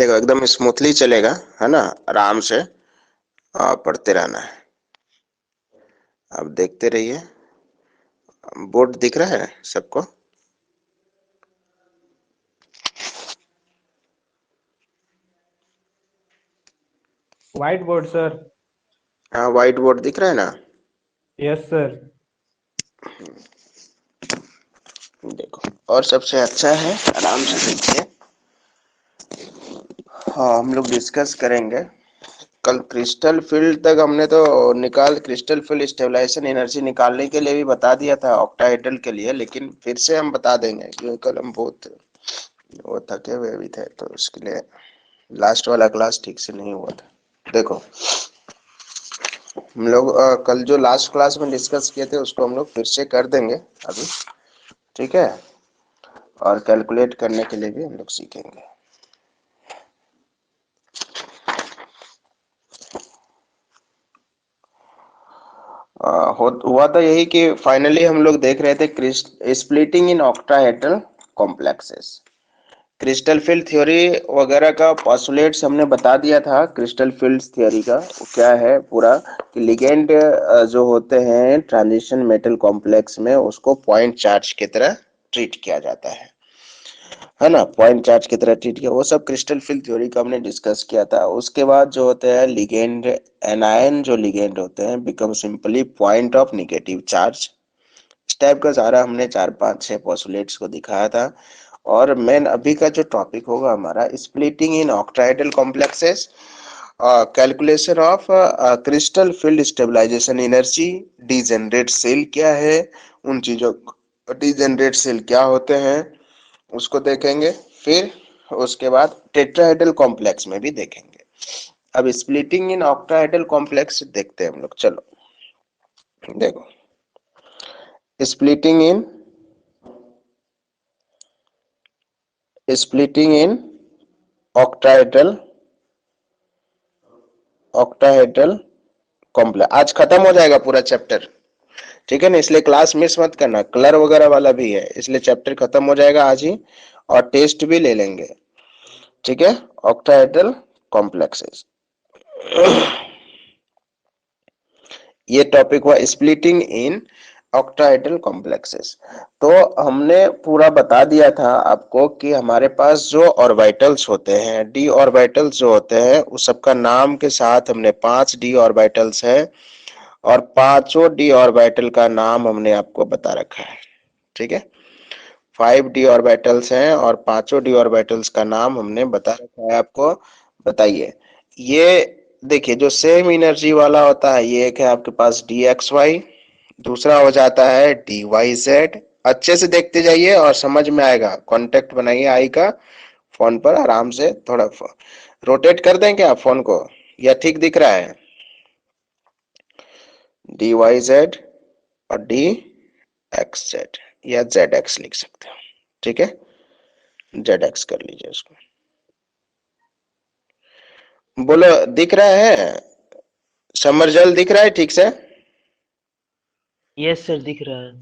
देखो एकदम स्मूथली चलेगा, है ना, आराम से पढ़ते रहना है। अब देखते रहिए। बोर्ड दिख रहा है सबको? White board sir. हाँ, व्हाइट बोर्ड दिख रहा है ना? Yes sir. देखो, और सबसे अच्छा है, आराम से देखिए। हाँ, हम लोग डिस्कस करेंगे। कल क्रिस्टल फील्ड तक हमने तो क्रिस्टल फील्ड स्टेबलाइजेशन एनर्जी निकालने के लिए भी बता दिया था ऑक्टाहेड्रल के लिए, लेकिन फिर से हम बता देंगे क्योंकि कल हम बहुत वो थके हुए भी थे, तो उसके लिए लास्ट वाला क्लास ठीक से नहीं हुआ था। देखो, हम लोग कल जो लास्ट क्लास में डिस्कस किए थे उसको हम लोग फिर से कर देंगे अभी, ठीक है? और कैलकुलेट करने के लिए भी हम लोग सीखेंगे। हुआ था यही कि फाइनली हम लोग देख रहे थे splitting in octahedral complexes. Crystal field theory वगैरह का पोस्टुलेट्स हमने बता दिया था। क्रिस्टल फील्ड थ्योरी का क्या है पूरा कि लिगेंड जो होते हैं ट्रांजिशन मेटल कॉम्प्लेक्स में, उसको पॉइंट चार्ज की तरह ट्रीट किया जाता है ना, पॉइंट चार्ज की तरह ट्रीट किया। वो सब क्रिस्टल फील्ड थ्योरी का हमने डिस्कस किया था। उसके बाद जो होते हैं लिगेंड एनायन, जो लिगेंड होते हैं become simply point of negative charge. इस टाइप का सारा हमने 4 5 6 पोस्टुलेट्स को दिखाया था। और मेन अभी का जो टॉपिक होगा हमारा splitting in octahedral complexes, calculation of crystal field stabilization energy, degenerate cell क्या है, उन चीजों, डीजेनरेट सेल क्या होते हैं उसको देखेंगे। फिर उसके बाद टेट्राहेड्रल कॉम्प्लेक्स में भी देखेंगे। अब स्प्लिटिंग इन ऑक्टाहेड्रल कॉम्प्लेक्स देखते हैं हम लोग। चलो देखो, splitting in octahedral octahedral complex आज खत्म हो जाएगा पूरा चैप्टर, ठीक है ना? इसलिए क्लास मिस मत करना। कलर वगैरह वाला भी है, इसलिए चैप्टर खत्म हो जाएगा आज ही, और टेस्ट भी ले लेंगे, ठीक है? ऑक्टाहेड्रल कॉम्प्लेक्सेस, ये टॉपिक हुआ स्प्लिटिंग इन ऑक्टाहेड्रल कॉम्प्लेक्सेस। तो हमने पूरा बता दिया था आपको कि हमारे पास जो ऑर्बिटल्स होते हैं, डी ऑर्बिटल्स जो होते हैं, उस सबका नाम के साथ हमने 5 डी ऑर्बिटल्स है, और पांचों डी ऑर्बिटल का नाम हमने आपको बता रखा है, ठीक है? 5 डी ऑर्बिटल्स हैं और पांचों डी ऑर्बिटल्स का नाम हमने बता रखा है आपको। बताइए, ये देखिए जो सेम एनर्जी वाला होता है, ये एक है आपके पास डी एक्स वाई, दूसरा हो जाता है डी वाई जेड। अच्छे से देखते जाइए और समझ में आएगा। कांटेक्ट बनाइए आई का फोन पर आराम से। थोड़ा रोटेट कर दें क्या फोन को, या ठीक दिख रहा है? डी वाई जेड और डी एक्स जेड, या जेड एक्स लिख सकते हो, ठीक है? जेड एक्स कर लीजिए उसको। बोलो, दिख रहा है? समरजल दिख रहा है ठीक से? यस सर, दिख रहा है।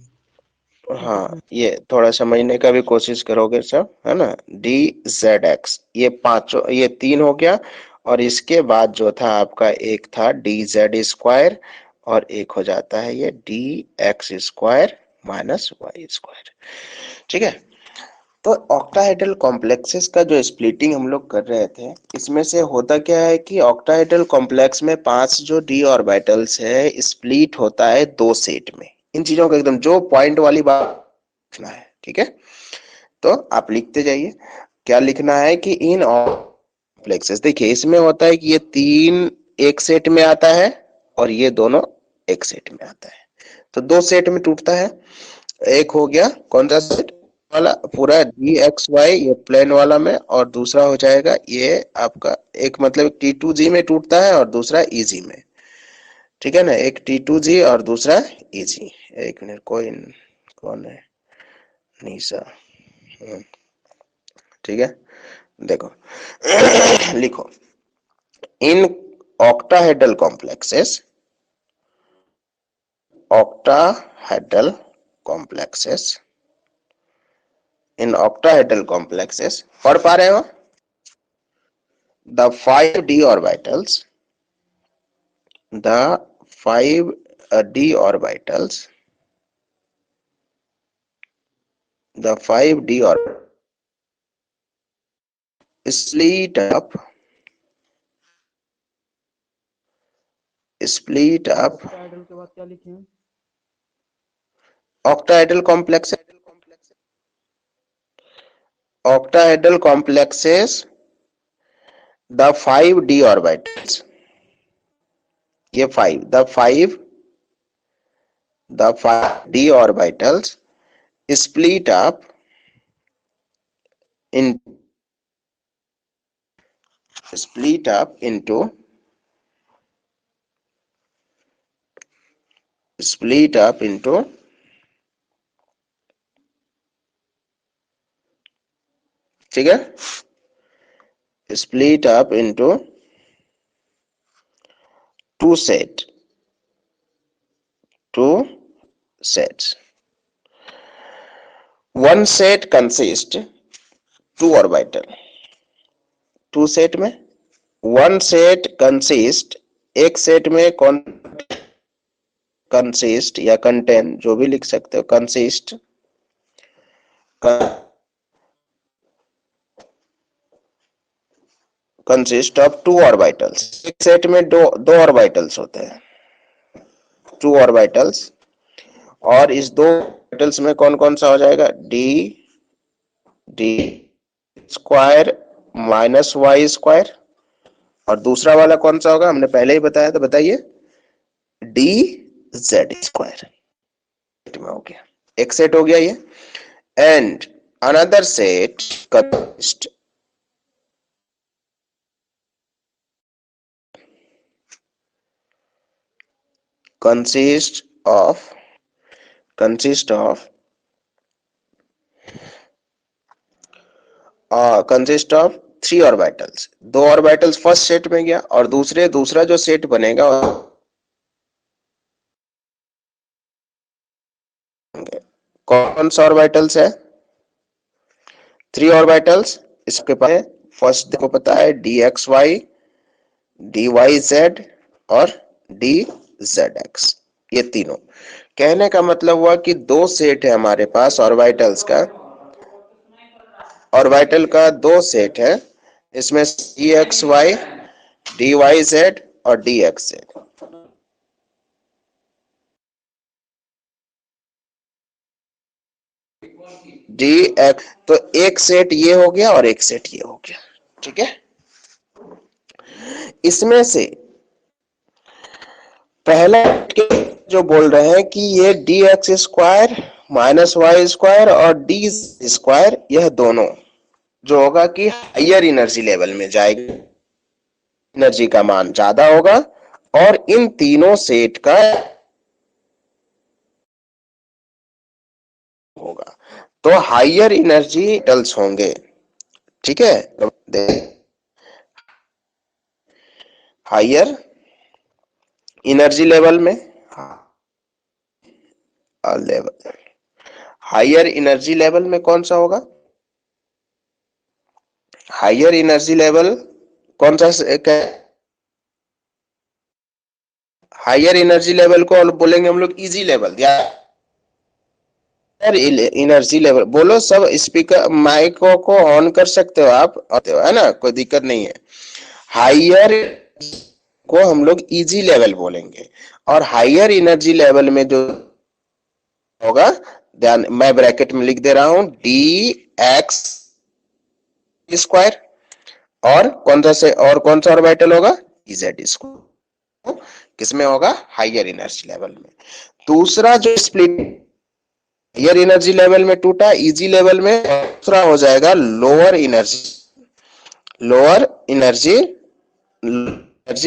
हाँ, ये थोड़ा समझने का भी कोशिश करोगे सब, है ना? डी जेड एक्स, ये पांचों, ये 3 हो गया। और इसके बाद जो था आपका एक था डी जेड स्क्वायर, और एक हो जाता है ये d x square minus y square, ठीक है? तो ऑक्टाहेड्रल कॉम्प्लेक्सेस का जो स्प्लिटिंग हम लोग कर रहे थे, इसमें से होता क्या है कि ऑक्टाहेड्रल कॉम्प्लेक्स में 5 जो डी ऑर्बिटल्स है स्प्लिट होता है 2 सेट में। इन चीजों को एकदम जो पॉइंट वाली बात लिखना है, ठीक है? तो आप लिखते जाइए। क्या लिखना है कि इन कॉम्प्लेक्सेस, देखिए इसमें होता है कि ये 3 एक सेट में आता है और ये दोनों एक सेट में आता है, तो 2 सेट में टूटता है। एक हो गया कौन सा सेट वाला, पूरा डी एक्स वाई ये प्लेन वाला में, और दूसरा हो जाएगा ये आपका, एक मतलब टी टू जी में टूटता है और दूसरा इजी में, ठीक है ना? एक टी टू जी और दूसरा इजी। एक मिनट, कोई कौन है? निशा, ठीक है? देखो, लिखो, इन ऑक्टाहेड्रल कॉम्प्लेक्सेस, ऑक्टाहेड्रल कॉम्प्लेक्सेस, इन ऑक्टाहेड्रल कॉम्प्लेक्सेस, पढ़ पा रहे हो? the 5d orbitals, the 5d orbitals, the 5d orbitals split up octahedral के बाद क्या लिखे हैं? octahedral complexes, octahedral complexes, the 5d orbitals, ये 5 the 5d orbitals split up into ठीक है, split up into two sets. One set consists two orbital, two set में one set consist, एक सेट में कौन consist या contain, जो भी लिख सकते हो, consist of two orbitals. एक सेट में दो orbitals होते हैं, two orbitals, और इस दो orbitals में कौन कौन सा हो जाएगा, d square minus y square, और दूसरा वाला कौन सा होगा, हमने पहले ही बताया, तो बताइए, डी जेड स्क्वायर में हो गया, एक सेट हो गया ये, and another set consist of three orbitals, दो ऑर्बिटल्स फर्स्ट सेट में गया, और दूसरा जो सेट बनेगा कौन सा ऑर्बिटल्स है, थ्री ऑर्बिटल्स, इसके पास फर्स्ट को पता है d x Y, D Y Z और डी जेड एक्स, ये तीनों। कहने का मतलब हुआ कि दो सेट है हमारे पास ऑर्बिटल्स का, ऑर्बिटल का दो सेट है, इसमें D x Y, D Y Z और D X Z. D X, तो एक सेट ये हो गया और एक सेट ये हो गया, ठीक है। इसमें से पहला जो बोल रहे हैं कि ये d x square minus y square और डी स्क्वायर, यह दोनों जो होगा कि हायर एनर्जी लेवल में जाएगा, एनर्जी का मान ज्यादा होगा, और इन तीनों सेट का होगा, तो हायर एनर्जी मेटल्स होंगे, ठीक है। हायर एनर्जी लेवल में, हायर एनर्जी लेवल में कौन सा होगा, हायर एनर्जी लेवल कौन सा, हायर एनर्जी लेवल को बोलेंगे हम लोग इजी लेवल, या एनर्जी लेवल बोलो, सब स्पीकर माइक को ऑन कर सकते हो आप, है ना, कोई दिक्कत नहीं है। हायर को हम लोग इजी लेवल बोलेंगे, और हायर एनर्जी लेवल में जो होगा, ध्यान, मैं ब्रैकेट में लिख दे रहा हूं, डी एक्स स्क्वायर, और कौन सा ऑर्बिटल होगा, जेड स्क्वायर, किसमें होगा, हायर एनर्जी लेवल में। दूसरा जो स्प्लिट हायर एनर्जी लेवल में टूटा, इजी लेवल में, दूसरा हो जाएगा लोअर एनर्जी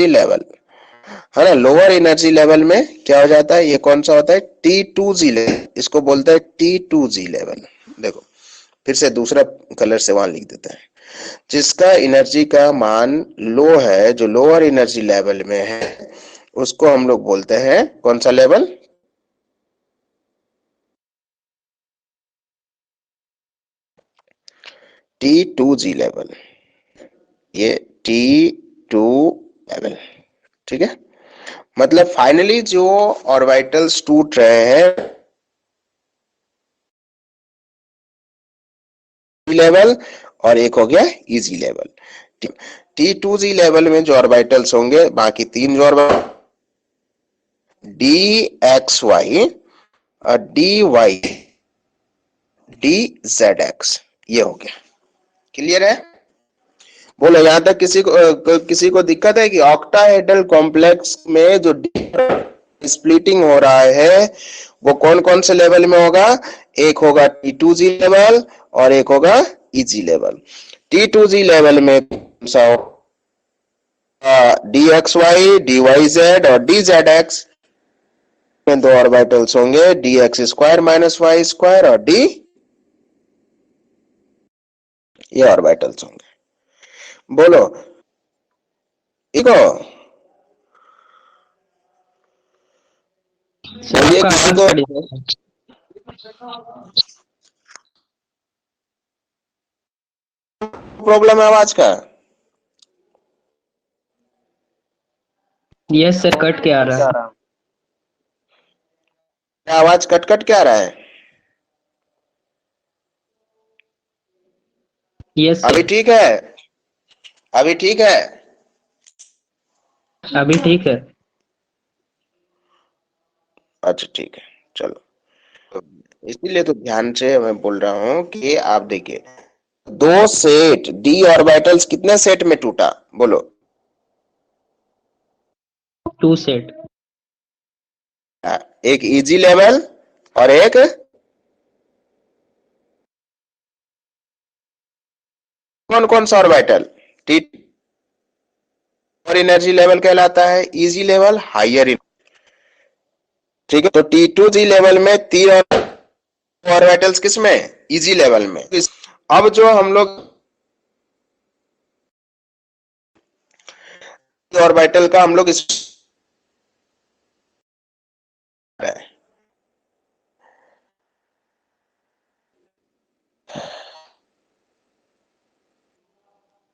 लेवल, है ना। लोअर एनर्जी लेवल में क्या हो जाता है, ये कौन सा होता है, T2G लेवल, इसको बोलते हैं T2G लेवल। देखो फिर से दूसरा कलर से वहां लिख देता है, जिसका एनर्जी का मान लो है, जो लोअर एनर्जी लेवल में है, उसको हम लोग बोलते हैं कौन सा लेवल, T2G लेवल। ये T2 लेवल। ठीक है, मतलब फाइनली जो ऑर्बिटल्स टूट रहे हैं लेवल और एक हो गया इजी लेवल। T2G लेवल में जो ऑर्बिटल्स होंगे, बाकी तीन जो ऑर्बिटल DXY और DY DZX, ये हो गया। क्लियर है? बोलो यहां तक किसी को दिक्कत है कि ऑक्टाहेड्रल कॉम्प्लेक्स में जो स्प्लिटिंग हो रहा है वो कौन कौन से लेवल में होगा? एक होगा T2G लेवल और एक होगा EG लेवल। T2G लेवल में कौन सा होगा? DXY, DYZ और DZX में दो ऑर्बिटल्स होंगे, DX square minus y square और D, ये ऑर्बिटल्स होंगे। बोलो ठीक हो? बोलिए किसी को प्रॉब्लम है आवाज का? यस सर, कट के आ रहा है। आवाज कट कट के आ रहा है? यस अभी सर, ठीक है? अभी ठीक है? अभी ठीक है। अच्छा ठीक है, चलो। इसीलिए तो ध्यान से मैं बोल रहा हूं कि आप देखिए, दो सेट डी ऑर्बिटल्स कितने सेट में टूटा? बोलो। 2 सेट। एक इजी लेवल और एक कौन कौन सा ऑर्बिटल? टी और एनर्जी लेवल कहलाता है, इजी लेवल हायर। ठीक है, तो T2G लेवल में तीन ऑर्बिटल्स किसमें? इजी लेवल में। अब जो हम लोग ऑर्बिटल का हम लोग इस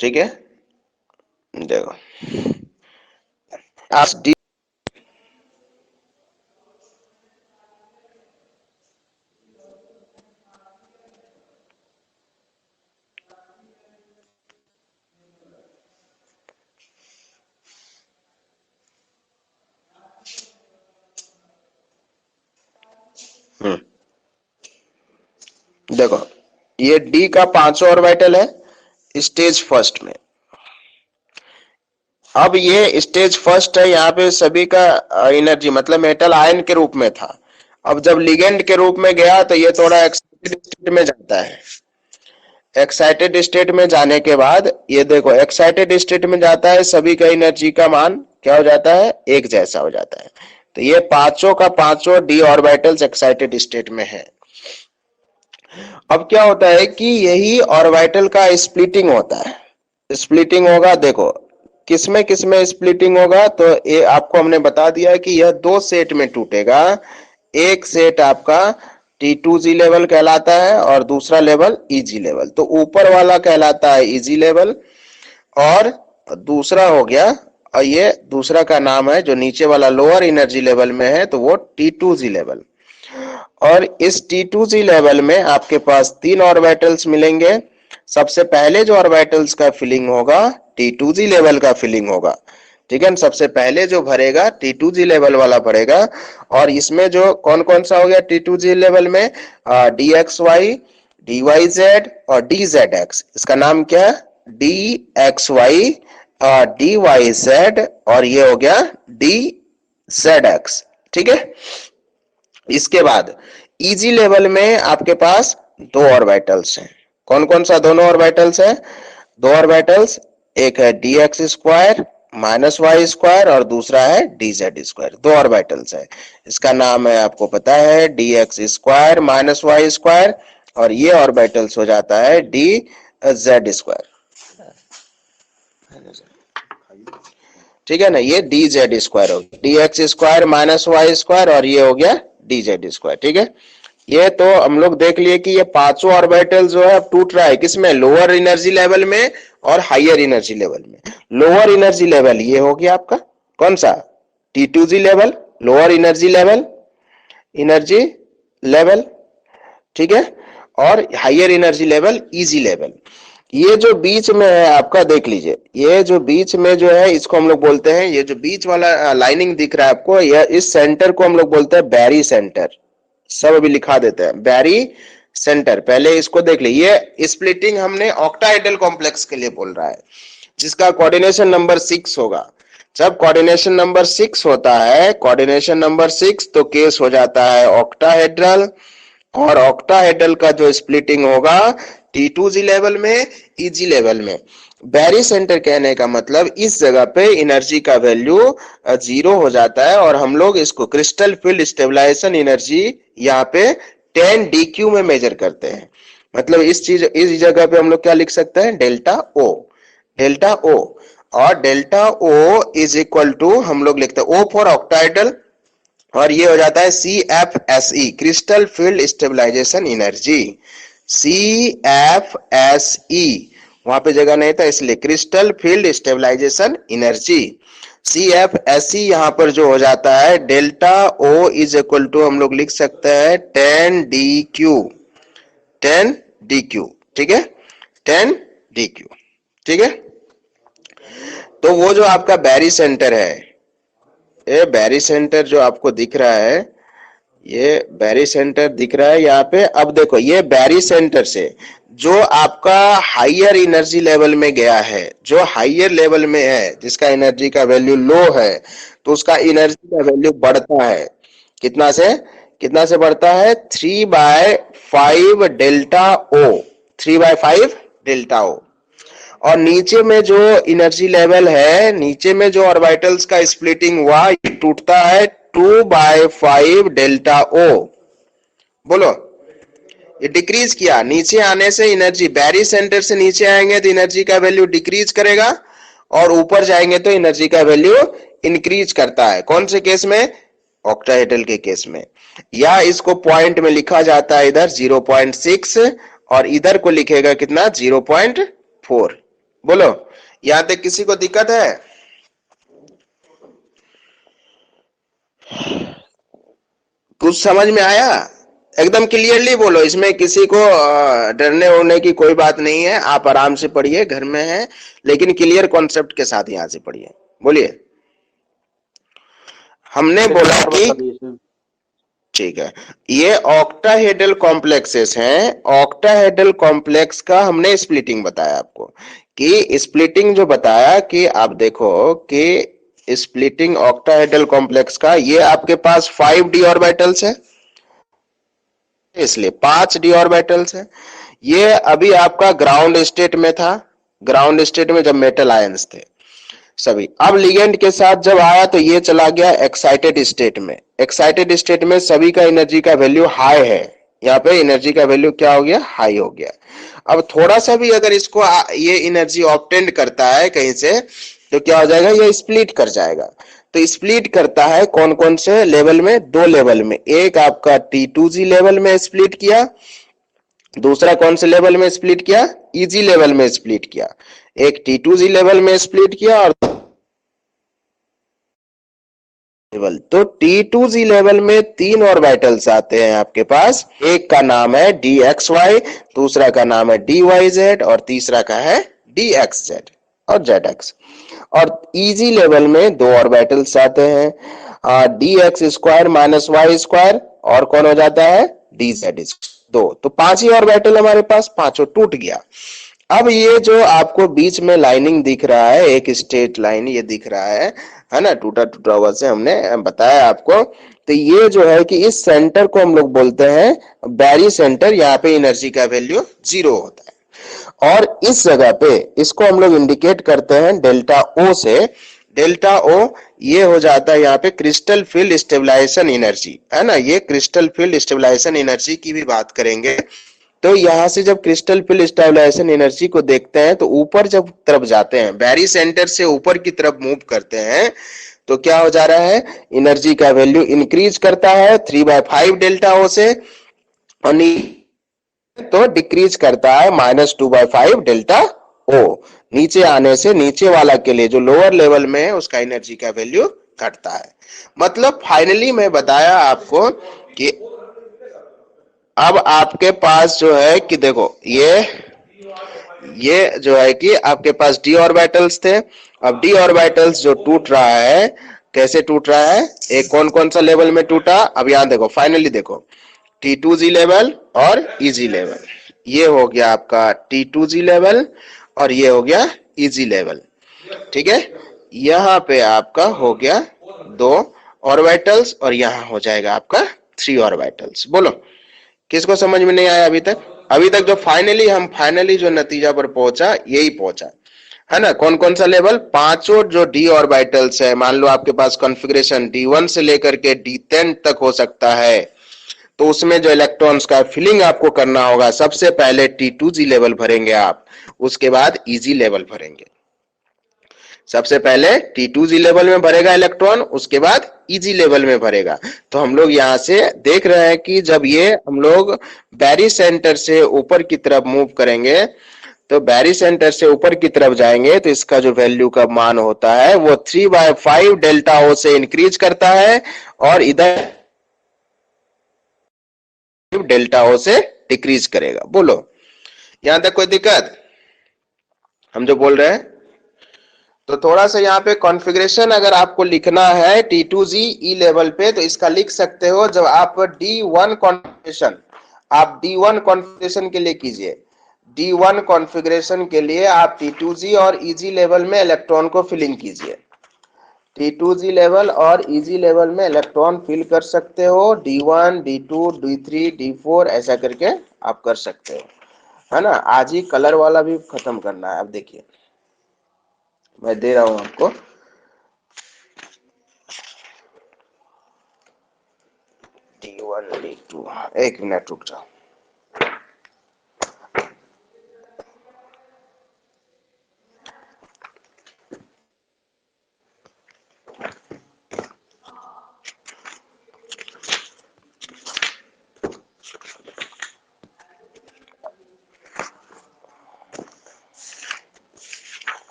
ठीक है, देखो आज डी देखो, ये डी का पांचों ऑर्बिटल है स्टेज फर्स्ट में। अब ये स्टेज फर्स्ट है, यहाँ पे सभी का एनर्जी मतलब मेटल आयन के रूप में था। अब जब लिगेंड के रूप में गया तो ये थोड़ा एक्साइटेड स्टेट में जाता है। एक्साइटेड स्टेट में जाने के बाद ये देखो, एक्साइटेड स्टेट में जाता है, सभी का एनर्जी का मान क्या हो जाता है? एक जैसा हो जाता है। तो ये पांचों का पांचों डी ऑर्बिटल्स एक्साइटेड स्टेट में है। अब क्या होता है कि यही ऑर्बिटल का स्प्लिटिंग होता है। स्प्लिटिंग होगा, देखो किसमें स्प्लिटिंग होगा, तो ये आपको हमने बता दिया कि यह दो सेट में टूटेगा। एक सेट आपका T2G लेवल कहलाता है और दूसरा लेवल EG लेवल। तो ऊपर वाला कहलाता है EG लेवल और दूसरा हो गया, और ये दूसरा का नाम है जो नीचे वाला लोअर एनर्जी लेवल में है, तो वो T2G लेवल। और इस T2G लेवल में आपके पास तीन ऑर्बिटल्स मिलेंगे। सबसे पहले जो ऑर्बिटल्स का फिलिंग होगा T2G लेवल का फिलिंग होगा। ठीक है, सबसे पहले जो भरेगा T2G लेवल वाला भरेगा। और इसमें जो कौन कौन सा हो गया T2G लेवल में? DXY, DYZ और DZX। इसका नाम क्या है? DXY, DYZ और ये हो गया DZX। ठीक है, इसके बाद इजी लेवल में आपके पास दो ऑर्बिटल्स हैं। कौन कौन सा दोनों ऑर्बिटल्स है? दो ऑर्बिटल्स, एक है dx square minus y square और दूसरा है dz स्क्वायर। दो ऑर्बिटल्स है, इसका नाम है आपको पता है dx square minus y square और ये ऑर्बिटल्स हो जाता है dz स्क्वायर। ठीक है ना, ये dz स्क्वायर हो गया, dx square minus y square और ये हो गया dz स्क्वायर। ठीक है, ये तो हम लोग देख लिए कि ये पांचों ऑर्बिटल जो है अब टूट रहा है, किसमें? लोअर एनर्जी लेवल में और हायर एनर्जी लेवल में। लोअर एनर्जी लेवल ये हो गया आपका कौन सा? T2G level, lower energy level, energy level, ठीक है। और higher energy level EG level. ये जो बीच में है आपका देख लीजिए, ये जो बीच में जो है इसको हम लोग बोलते हैं, ये जो बीच वाला लाइनिंग दिख रहा है आपको, यह इस सेंटर को हम लोग बोलते हैं बैरी सेंटर। सब अभी लिखा देते हैं, बैरी सेंटर। पहले इसको देख लीजिए, ये स्प्लिटिंग हमने ऑक्टाहेड्रल कॉम्प्लेक्स के लिए बोल रहा है, जिसका कोऑर्डिनेशन नंबर 6 होगा। जब कोऑर्डिनेशन नंबर 6 होता है, कोऑर्डिनेशन नंबर 6, तो केस हो जाता है ऑक्टाहेड्रल। और ऑक्टाहेड्रल का जो स्प्लिटिंग होगा T2G लेवल में, EG लेवल में। बैरी सेंटर कहने का मतलब इस जगह पे एनर्जी का वैल्यू 0 हो जाता है, और हम लोग इसको क्रिस्टल फील्ड स्टेबलाइजेशन एनर्जी यहाँ पे 10 DQ में मेजर करते हैं। मतलब इस जगह पे हम लोग क्या लिख सकते हैं? Delta O। डेल्टा O, और delta O is equal to हम लोग लिखते हैं O फॉर ऑक्टाहेड्रल, और ये हो जाता है CFSE, crystal field stabilization energy. CFSE, वहां पे जगह नहीं था इसलिए crystal field stabilization energy. CFSE यहां पर जो हो जाता है delta O is equal to हम लोग लिख सकते हैं 10 DQ। 10 DQ, ठीक है, 10 DQ, ठीक है। तो वो जो आपका बैरी सेंटर है, ये बैरी सेंटर जो आपको दिख रहा है, ये बैरी सेंटर दिख रहा है यहाँ पे। अब देखो, ये बैरी सेंटर से जो आपका हायर एनर्जी लेवल में गया है, जो हायर लेवल में है, जिसका एनर्जी का वैल्यू लो है, तो उसका एनर्जी का वैल्यू बढ़ता है। कितना से बढ़ता है? 3/5 डेल्टा O। 3/5 delta O। और नीचे में जो एनर्जी लेवल है, नीचे में जो ऑर्बिटल्स का स्प्लिटिंग हुआ, ये टूटता है 2/5 डेल्टा O। बोलो, ये डिक्रीज किया। नीचे आने से एनर्जी, बैरी सेंटर से नीचे आएंगे तो एनर्जी का वैल्यू डिक्रीज करेगा, और ऊपर जाएंगे तो एनर्जी का वैल्यू इंक्रीज करता है। कौन से केस में? ऑक्टाहेड्रल के केस में। या इसको पॉइंट में लिखा जाता है इधर 0.6, और इधर को लिखेगा कितना? 0.4। बोलो, यहां तक किसी को दिक्कत है? कुछ समझ में आया? एकदम क्लियरली बोलो, इसमें किसी को डरने होने की कोई बात नहीं है। आप आराम से पढ़िए, घर में है, लेकिन क्लियर कॉन्सेप्ट के साथ यहां से पढ़िए। बोलिए। हमने बोला कि ठीक है, ये ऑक्टाहेड्रल कॉम्प्लेक्सेस हैं। ऑक्टाहेड्रल कॉम्प्लेक्स का हमने स्प्लिटिंग बताया आपको, कि स्प्लिटिंग जो बताया कि आप देखो कि स्प्लिटिंग ऑक्टाहेड्रल कॉम्प्लेक्स का, ये आपके पास 5d ऑर्बिटल्स है, इसलिए 5d ऑर्बिटल्स है। ये अभी आपका ग्राउंड स्टेट में था, ग्राउंड स्टेट में जब मेटल आयंस थे सभी। अब लिगेंड के साथ जब आया तो ये चला गया एक्साइटेड स्टेट में। एक्साइटेड स्टेट में सभी का एनर्जी का वैल्यू हाई है, यहाँ पे एनर्जी का वैल्यू क्या हो गया? हाई हो गया। अब थोड़ा सा भी अगर इसको ये एनर्जी ऑब्टेन करता है कहीं से, तो क्या हो जाएगा? ये स्प्लिट कर जाएगा। तो स्प्लिट करता है कौन कौन से लेवल में? 2 लेवल में। एक आपका T2G लेवल में स्प्लिट किया, दूसरा कौन से लेवल में स्प्लिट किया? EG लेवल में स्प्लिट किया। एक T2G लेवल में स्प्लिट किया, और लेवल तो T2G लेवल में 3 ऑर्बिटल्स आते हैं आपके पास। एक का नाम है DXY, दूसरा का नाम है DYZ, और तीसरा का है DXZ और ZX। और EG लेवल में 2 ऑर्बिटल्स आते हैं, DX square minus Y square, और कौन हो जाता है? DZ। 2, तो 5 ही ऑर्बिटल हमारे पास, पांचों टूट गया। अब ये जो आपको बीच में लाइनिंग दिख रहा है, एक स्ट्रेट लाइन ये दिख रहा है ना, टूटा टूटा हुआ से हमने बताया आपको। तो ये जो है कि इस सेंटर को हम लोग बोलते हैं बैरी सेंटर। यहाँ पे एनर्जी का वैल्यू 0 होता है, और इस जगह पे इसको हम लोग इंडिकेट करते हैं डेल्टा O से। डेल्टा O ये हो जाता है यहाँ पे क्रिस्टल फील्ड स्टेबलाइजेशन एनर्जी, है ना। ये क्रिस्टल फील्ड स्टेबलाइजेशन एनर्जी की भी बात करेंगे। तो यहां से जब क्रिस्टल फील्ड स्टेबलाइजेशन एनर्जी को देखते हैं, तो ऊपर जब तरफ जाते हैं, बैरी सेंटर से ऊपर की तरफ मूव करते हैं, तो क्या हो जा रहा है? एनर्जी का वैल्यू इंक्रीज करता है 3/5 डेल्टा O से, और तो डिक्रीज करता है -2/5 डेल्टा ओ। नीचे आने से नीचे वाला के लिए जो लोअर लेवल में है उसका एनर्जी का वैल्यू घटता है। मतलब फाइनली मैं बताया आपको कि अब आपके पास जो है कि देखो ये जो है कि आपके पास डी ऑर्बिटल्स थे। अब डी ऑर्बिटल्स जो टूट रहा है, कैसे टूट रहा है, एक कौन कौन सा लेवल में टूटा, अब यहां देखो फाइनली देखो T2Z लेवल और EZ लेवल। ये हो गया आपका T2Z लेवल और ये हो गया EZ लेवल। ठीक है, यहां पे आपका हो गया 2 ऑर्बिटल्स और यहां हो जाएगा आपका 3 ऑर्बिटल्स। बोलो किसको समझ में नहीं आया अभी तक? अभी तक जो फाइनली जो नतीजा पर पहुंचा यही पहुंचा है ना। कौन कौन सा लेवल? पांचों जो डी ऑर्बिटल्स है, मान लो आपके पास कॉन्फ़िगरेशन D1 से लेकर के D10 तक हो सकता है, तो उसमें जो इलेक्ट्रॉन्स का फिलिंग आपको करना होगा, सबसे पहले T2Z लेवल भरेंगे आप, उसके बाद EZ लेवल भरेंगे। सबसे पहले T2Z लेवल में भरेगा इलेक्ट्रॉन, उसके बाद EZ लेवल में भरेगा। तो हम लोग यहां से देख रहे हैं कि जब ये हम लोग बैरी सेंटर से ऊपर की तरफ मूव करेंगे, तो बैरी सेंटर से ऊपर की तरफ जाएंगे तो इसका जो वैल्यू का मान होता है वो 3/5 डेल्टा ओ से इंक्रीज करता है और इधर डेल्टा ओ से डिक्रीज करेगा। बोलो यहां तक कोई दिक्कत हम जो बोल रहे हैं? तो थोड़ा सा यहाँ पे कॉन्फ़िगरेशन अगर आपको लिखना है T2Z E लेवल पे तो इसका लिख सकते हो। जब आप D1 कॉन्फ़िगरेशन, आप D1 कॉन्फ़िगरेशन के लिए कीजिए, D1 कॉन्फ़िगरेशन के लिए आप T2Z और EZ लेवल में इलेक्ट्रॉन को फिलिंग कीजिए। T2Z लेवल और EZ लेवल में इलेक्ट्रॉन फिल कर सकते हो, D1, D2, D3, D4 ऐसा करके आप कर सकते हो, है ना। आज ही कलर वाला भी खत्म करना है। अब देखिए मैं दे रहा हूं आपको, D1, D2, एक मिनट रुक जाओ।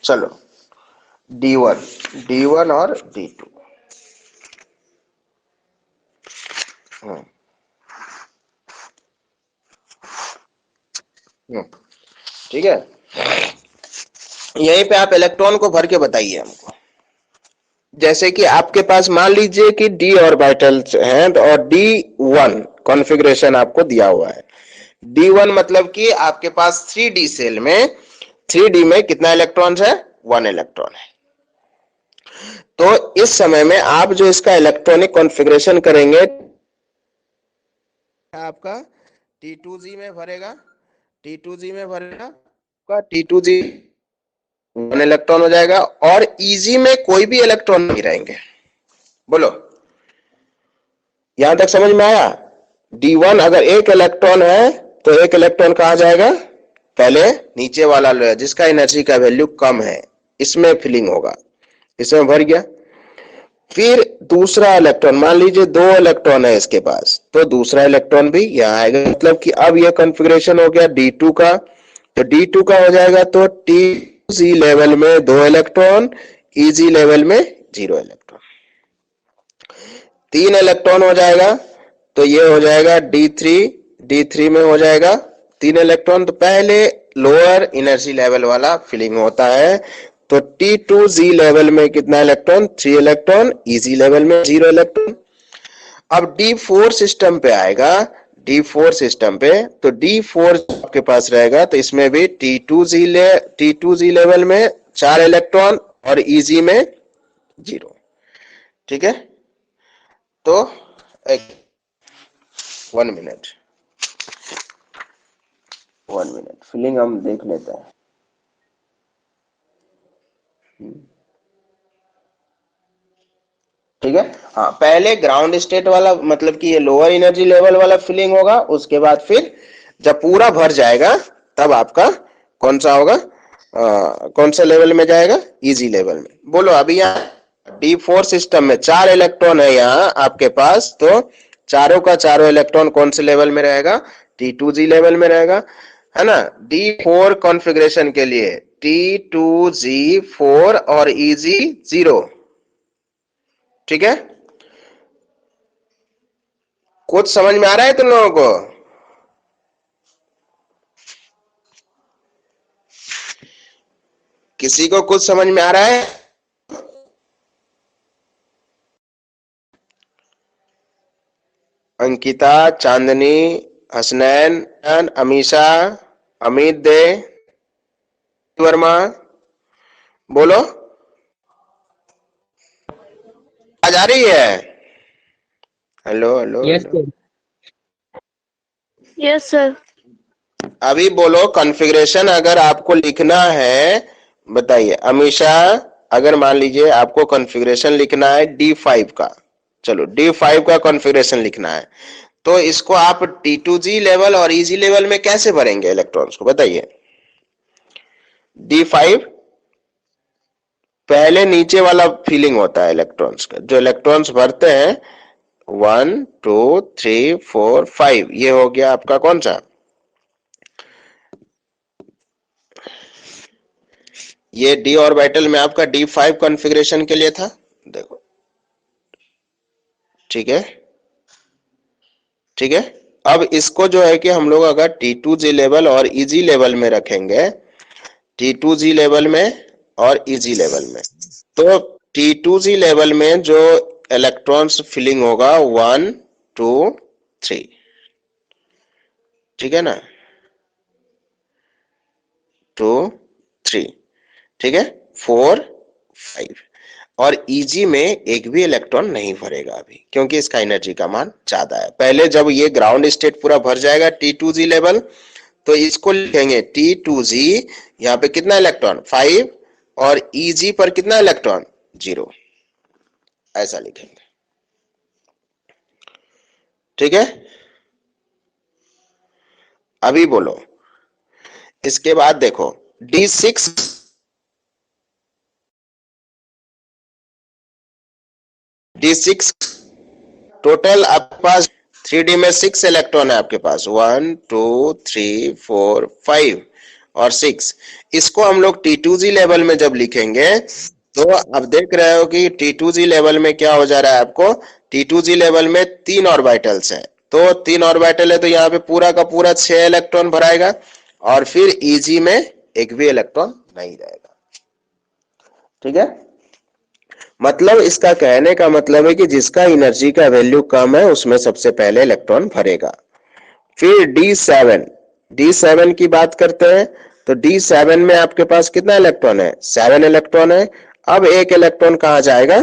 चलो D1 और D2, ठीक है। यहीं पे आप इलेक्ट्रॉन को भर के बताइए हमको। जैसे कि आपके पास मान लीजिए कि D ऑर्बिटल्स हैं और D1 कॉन्फ़िगरेशन आपको दिया हुआ है। D1 मतलब कि आपके पास 3D सेल में 3D में कितना इलेक्ट्रॉन्स है? 1 इलेक्ट्रॉन है। तो इस समय में आप जो इसका इलेक्ट्रॉनिक कॉन्फ़िगरेशन करेंगे, आपका T2Z में भरेगा, T2Z में भरेगा, T2Z 1 इलेक्ट्रॉन हो जाएगा और EZ में कोई भी इलेक्ट्रॉन नहीं रहेंगे। बोलो यहां तक समझ में आया? D1 अगर एक इलेक्ट्रॉन है तो एक इलेक्ट्रॉन कहां जाएगा? पहले नीचे वाला जिसका एनर्जी का वैल्यू कम है, इसमें फिलिंग होगा, इसमें भर गया। फिर दूसरा इलेक्ट्रॉन, मान लीजिए 2 इलेक्ट्रॉन है इसके पास, तो दूसरा इलेक्ट्रॉन भी यहां आएगा। मतलब कि अब यह कॉन्फ़िगरेशन हो गया D2 का, तो D2 का हो जाएगा तो T2Z लेवल में 2 इलेक्ट्रॉन, EZ लेवल में 0 इलेक्ट्रॉन। 3 इलेक्ट्रॉन हो जाएगा तो ये हो जाएगा D3 में हो जाएगा 3 इलेक्ट्रॉन। तो पहले लोअर एनर्जी लेवल वाला फिलिंग होता है, तो T2Z लेवल में कितना इलेक्ट्रॉन? 3 इलेक्ट्रॉन, EZ लेवल में 0 इलेक्ट्रॉन। अब D4 सिस्टम पे आएगा, D4 सिस्टम पे, तो D4 आपके पास रहेगा तो इसमें भी T2Z लेवल में 4 इलेक्ट्रॉन और EZ में 0। ठीक है, तो 1 मिनट फिलिंग हम देख लेते हैं। ठीक है, हाँ पहले ग्राउंड स्टेट वाला मतलब कि ये लोअर एनर्जी लेवल वाला फिलिंग होगा, उसके बाद फिर जब पूरा भर जाएगा तब आपका कौन सा होगा, कौन सा लेवल में जाएगा? EZ लेवल में। बोलो अभी यहाँ D4 सिस्टम में 4 इलेक्ट्रॉन है यहाँ आपके पास, तो चारों का चारों इलेक्ट्रॉन कौन से लेवल में रहेगा? T2G लेवल में रहेगा, है ना। D4 कॉन्फ़िगरेशन के लिए T2G4 और EG0, ठीक है। कुछ समझ में आ रहा है तुम लोगों को? किसी को कुछ समझ में आ रहा है? अंकिता, चांदनी, हसनैन, अमीशा, अमित दे, वर्मा, बोलो, आज आ रही है? Hello hello yes hello. Sir. Yes sir. अभी बोलो कॉन्फ़िगरेशन अगर आपको लिखना है, बताइए। अमीशा, अगर मान लीजिए आपको कॉन्फ़िगरेशन लिखना है D5 का, चलो D5 का कॉन्फ़िगरेशन लिखना है, तो इसको आप T2G लेवल और EG लेवल में कैसे भरेंगे इलेक्ट्रॉन्स को, बताइए। D5 पहले नीचे वाला फीलिंग होता है इलेक्ट्रॉन्स का, जो इलेक्ट्रॉन्स भरते हैं 1 2 3 4 5, ये हो गया आपका कौन सा? ये D ऑर्बिटल में आपका D5 कॉन्फ़िगरेशन के लिए था, देखो, ठीक है, ठीक है। अब इसको जो है कि हम लोग अगर T2G लेवल और EG लेवल में रखेंगे, T2G लेवल में और EG लेवल में, तो T2G लेवल में जो इलेक्ट्रॉन्स फिलिंग होगा 1 2 3, ठीक है ना, 2 3, ठीक है, 4 5, और EG में एक भी इलेक्ट्रॉन नहीं भरेगा अभी, क्योंकि इसका एनर्जी का मान ज्यादा है। पहले जब ये ग्राउंड स्टेट पूरा भर जाएगा T2G लेवल, तो इसको लिखेंगे T2G, यहाँ पे कितना इलेक्ट्रॉन 5, और EG पर कितना इलेक्ट्रॉन 0, ऐसा लिखेंगे, ठीक है। अभी बोलो, इसके बाद देखो D6 टोटल आपके पास 3D में 6 इलेक्ट्रॉन है आपके पास, 1 2 3 4 5 और 6। इसको हम लोग T2G लेवल में जब लिखेंगे, तो अब देख रहे हो कि T2G लेवल में क्या हो जा रहा है आपको, T2G लेवल में 3 ऑर्बिटल्स है, तो 3 ऑर्बिटल है, तो यहाँ पे पूरा का पूरा 6 इलेक्ट्रॉन भराएगा, और फिर EG में एक भी इलेक्ट्रॉन नहीं रहेगा, ठीक है। मतलब इसका कहने का मतलब है कि जिसका एनर्जी का वैल्यू कम है उसमें सबसे पहले इलेक्ट्रॉन भरेगा। फिर D7 की बात करते हैं, तो D7 में आपके पास कितना इलेक्ट्रॉन है? 7 इलेक्ट्रॉन है। अब एक इलेक्ट्रॉन कहां जाएगा?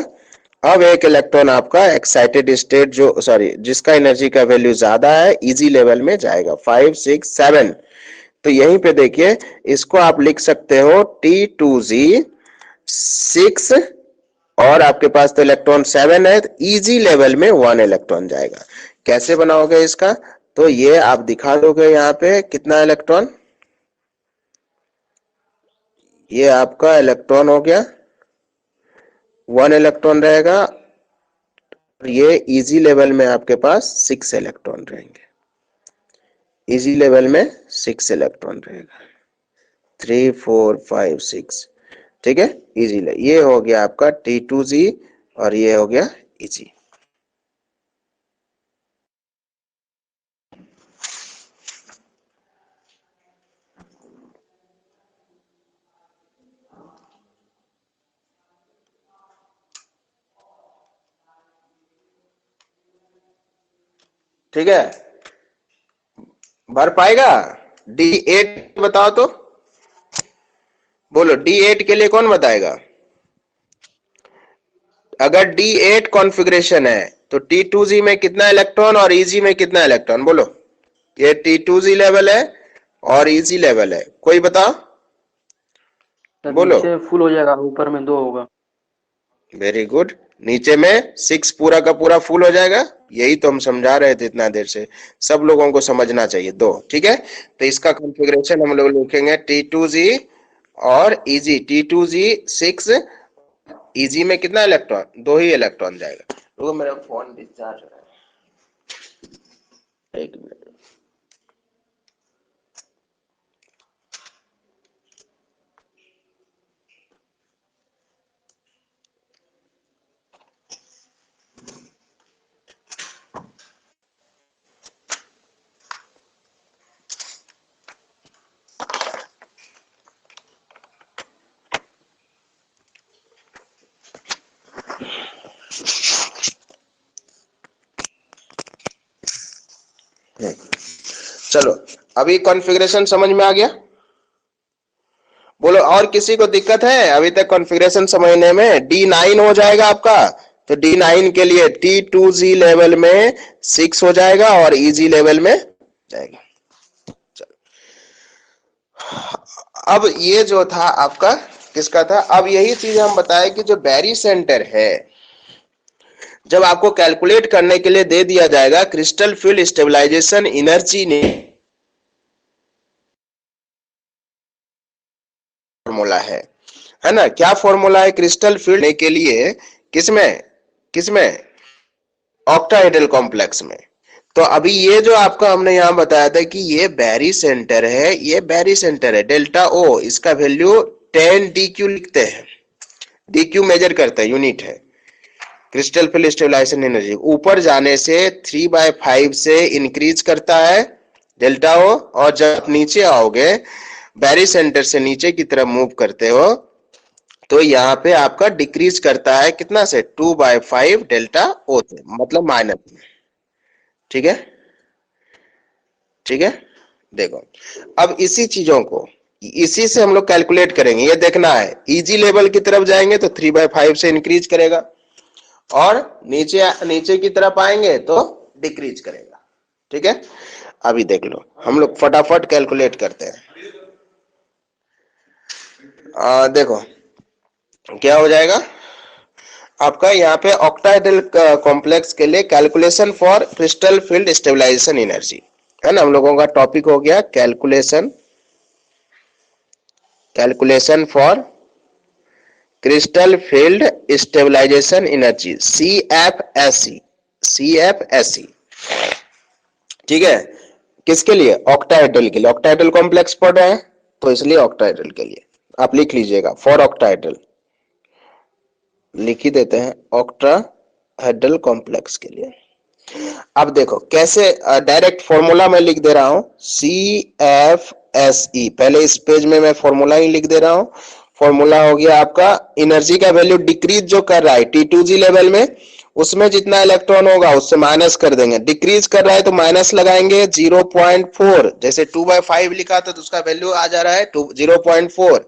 अब एक इलेक्ट्रॉन आपका एक्साइटेड स्टेट, जो सॉरी जिसका एनर्जी का वैल्यू ज्यादा है, EG लेवल में जाएगा, 5 6 7। तो यहीं पे देखिए, इसको आप लिख सकते हो T2G 6, और आपके पास तो इलेक्ट्रॉन 7 है, EG लेवल में 1 इलेक्ट्रॉन जाएगा। कैसे बनाओगे इसका? तो ये आप दिखा दोगे यहाँ पे कितना इलेक्ट्रॉन, ये आपका इलेक्ट्रॉन हो गया 1 इलेक्ट्रॉन रहेगा, ये EG लेवल में आपके पास 6 इलेक्ट्रॉन रहेंगे, EG लेवल में 6 इलेक्ट्रॉन रहेगा, 3 4 5 6, ठीक है। EG ले, ये हो गया आपका T2G और ये हो गया EG। ठीक है, भर पाएगा? D8 बताओ तो, बोलो D8 के लिए कौन बताएगा? अगर D8 कॉन्फ़िगरेशन है तो T2G में कितना इलेक्ट्रॉन और EG में कितना इलेक्ट्रॉन, बोलो। ये T2G लेवल है और EG लेवल है, कोई बताओ, बोलो। नीचे फुल हो जाएगा, ऊपर में 2 होगा। वेरी गुड, नीचे में 6 पूरा का पूरा फुल हो जाएगा, यही तो हम समझा रहे थे इतना देर से, सब लोगों को समझना चाहिए 2, ठीक है। तो इसका कॉन्फ़िगरेशन हम लोग लिखेंगे T2G और EG, T2G 6 Eg में कितना इलेक्ट्रॉन, 2 ही इलेक्ट्रॉन जाएगा। रुको मेरा फोन डिस्चार्ज हो रहा है, एक मिनट। चलो अभी कॉन्फ़िगरेशन समझ में आ गया? बोलो और किसी को दिक्कत है अभी तक कॉन्फ़िगरेशन समझने में? D9 हो जाएगा आपका, तो D9 के लिए T2Z लेवल में 6 हो जाएगा और EG लेवल में जाएगा। चलो अब ये जो था आपका किसका था, अब यही चीज हम बताए कि जो बैरी सेंटर है, जब आपको कैलकुलेट करने के लिए दे दिया जाएगा क्रिस्टल फील्ड स्टेबलाइजेशन एनर्जी ने फॉर्मूला है ना, क्या फॉर्मूला है क्रिस्टल फील्ड के लिए, किसमें किसमें, ऑक्टाहेड्रल कॉम्प्लेक्स में। तो अभी ये जो आपका हमने यहां बताया था कि ये बैरी सेंटर है, ये बैरी सेंटर है, डेल्टा ओ, इसका वैल्यू 10 DQ लिखते हैं, DQ मेजर करते हैं, यूनिट है क्रिस्टल फील्ड स्टेबलाइजेशन एनर्जी। ऊपर जाने से 3/5 से इंक्रीज करता है डेल्टा ओ, और जब नीचे आओगे बैरी सेंटर से नीचे की तरफ मूव करते हो तो यहाँ पे आपका डिक्रीज करता है कितना से, 2/5 डेल्टा ओ से, मतलब माइनस। ठीक है, ठीक है। देखो अब इसी चीजों को इसी से हम लोग कैलकुलेट करेंगे, ये देखना है इजी लेवल की तरफ जाएंगे तो 3/5 से इंक्रीज करेगा, और नीचे नीचे की तरफ आएंगे तो डिक्रीज करेगा। ठीक है, अभी देख लो हम लोग फटाफट कैलकुलेट करते हैं। देखो क्या हो जाएगा आपका यहाँ पे ऑक्टाहेड्रल कॉम्प्लेक्स के लिए calculation for crystal field stabilization energy, है ना, हम लोगों का टॉपिक हो गया calculation for crystal field stabilization energy, CFSE। ठीक है, किसके लिए, ऑक्टाहेड्रल के लिए, ऑक्टाहेड्रल कॉम्प्लेक्स पढ़ रहे हैं तो इसलिए ऑक्टाहेड्रल के लिए आप लिख लीजिएगा, फॉर ऑक्टाहेड्रल लिख ही देते हैं, ऑक्टाहेड्रल कॉम्प्लेक्स के लिए। अब देखो कैसे, डायरेक्ट फॉर्मूला मैं लिख दे रहा हूं, CFSE, पहले इस पेज में मैं फॉर्मूला ही लिख दे रहा हूं। फॉर्मूला हो गया आपका, एनर्जी का वैल्यू डिक्रीज जो कर रहा है T2G लेवल में, उसमें जितना इलेक्ट्रॉन होगा उससे माइनस कर देंगे, डिक्रीज कर रहा है तो माइनस लगाएंगे 0.4, जैसे 2/5 लिखा था तो उसका वैल्यू आ जा रहा है 0.4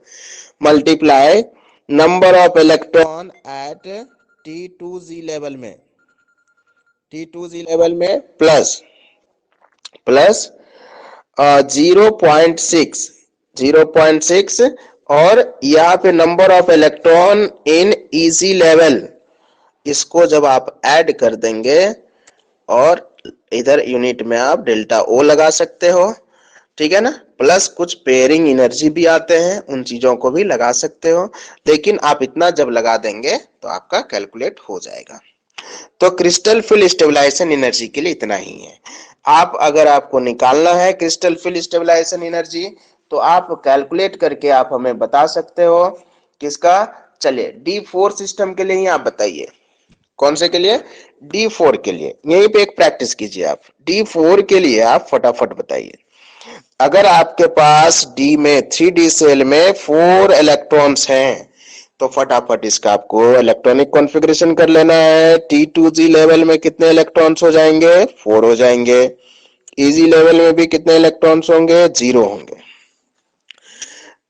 multiply number of electron at T2G level में, T2G लेवल में प्लस 0.6 और यहाँ पे number of electron in EG level, इसको जब आप ऐड कर देंगे और इधर यूनिट में आप डेल्टा ओ लगा सकते हो, ठीक है ना, प्लस कुछ पेयरिंग एनर्जी भी आते हैं, उन चीजों को भी लगा सकते हो, लेकिन आप इतना जब लगा देंगे तो आपका कैलकुलेट हो जाएगा। तो क्रिस्टल फील्ड स्टेबलाइजेशन एनर्जी के लिए इतना ही है। आप अगर आपको निकालना है क्रिस्टल फील्ड स्टेबलाइजेशन एनर्जी तो आप कैलकुलेट करके आप हमें बता सकते हो, किसका, चलिए D4 सिस्टम के लिए ही आप बताइए, कौन से के लिए, D4 के लिए, यहीं पे एक प्रैक्टिस कीजिए आप, D4 के लिए आप फटाफट बताइए। अगर आपके पास D में 3D सेल में 4 इलेक्ट्रॉन्स हैं तो फटाफट इसका आपको इलेक्ट्रॉनिक कॉन्फ़िगरेशन कर लेना है। T2G लेवल में कितने इलेक्ट्रॉन्स हो जाएंगे, 4 हो जाएंगे, EG लेवल में भी कितने इलेक्ट्रॉन्स होंगे, 0 होंगे।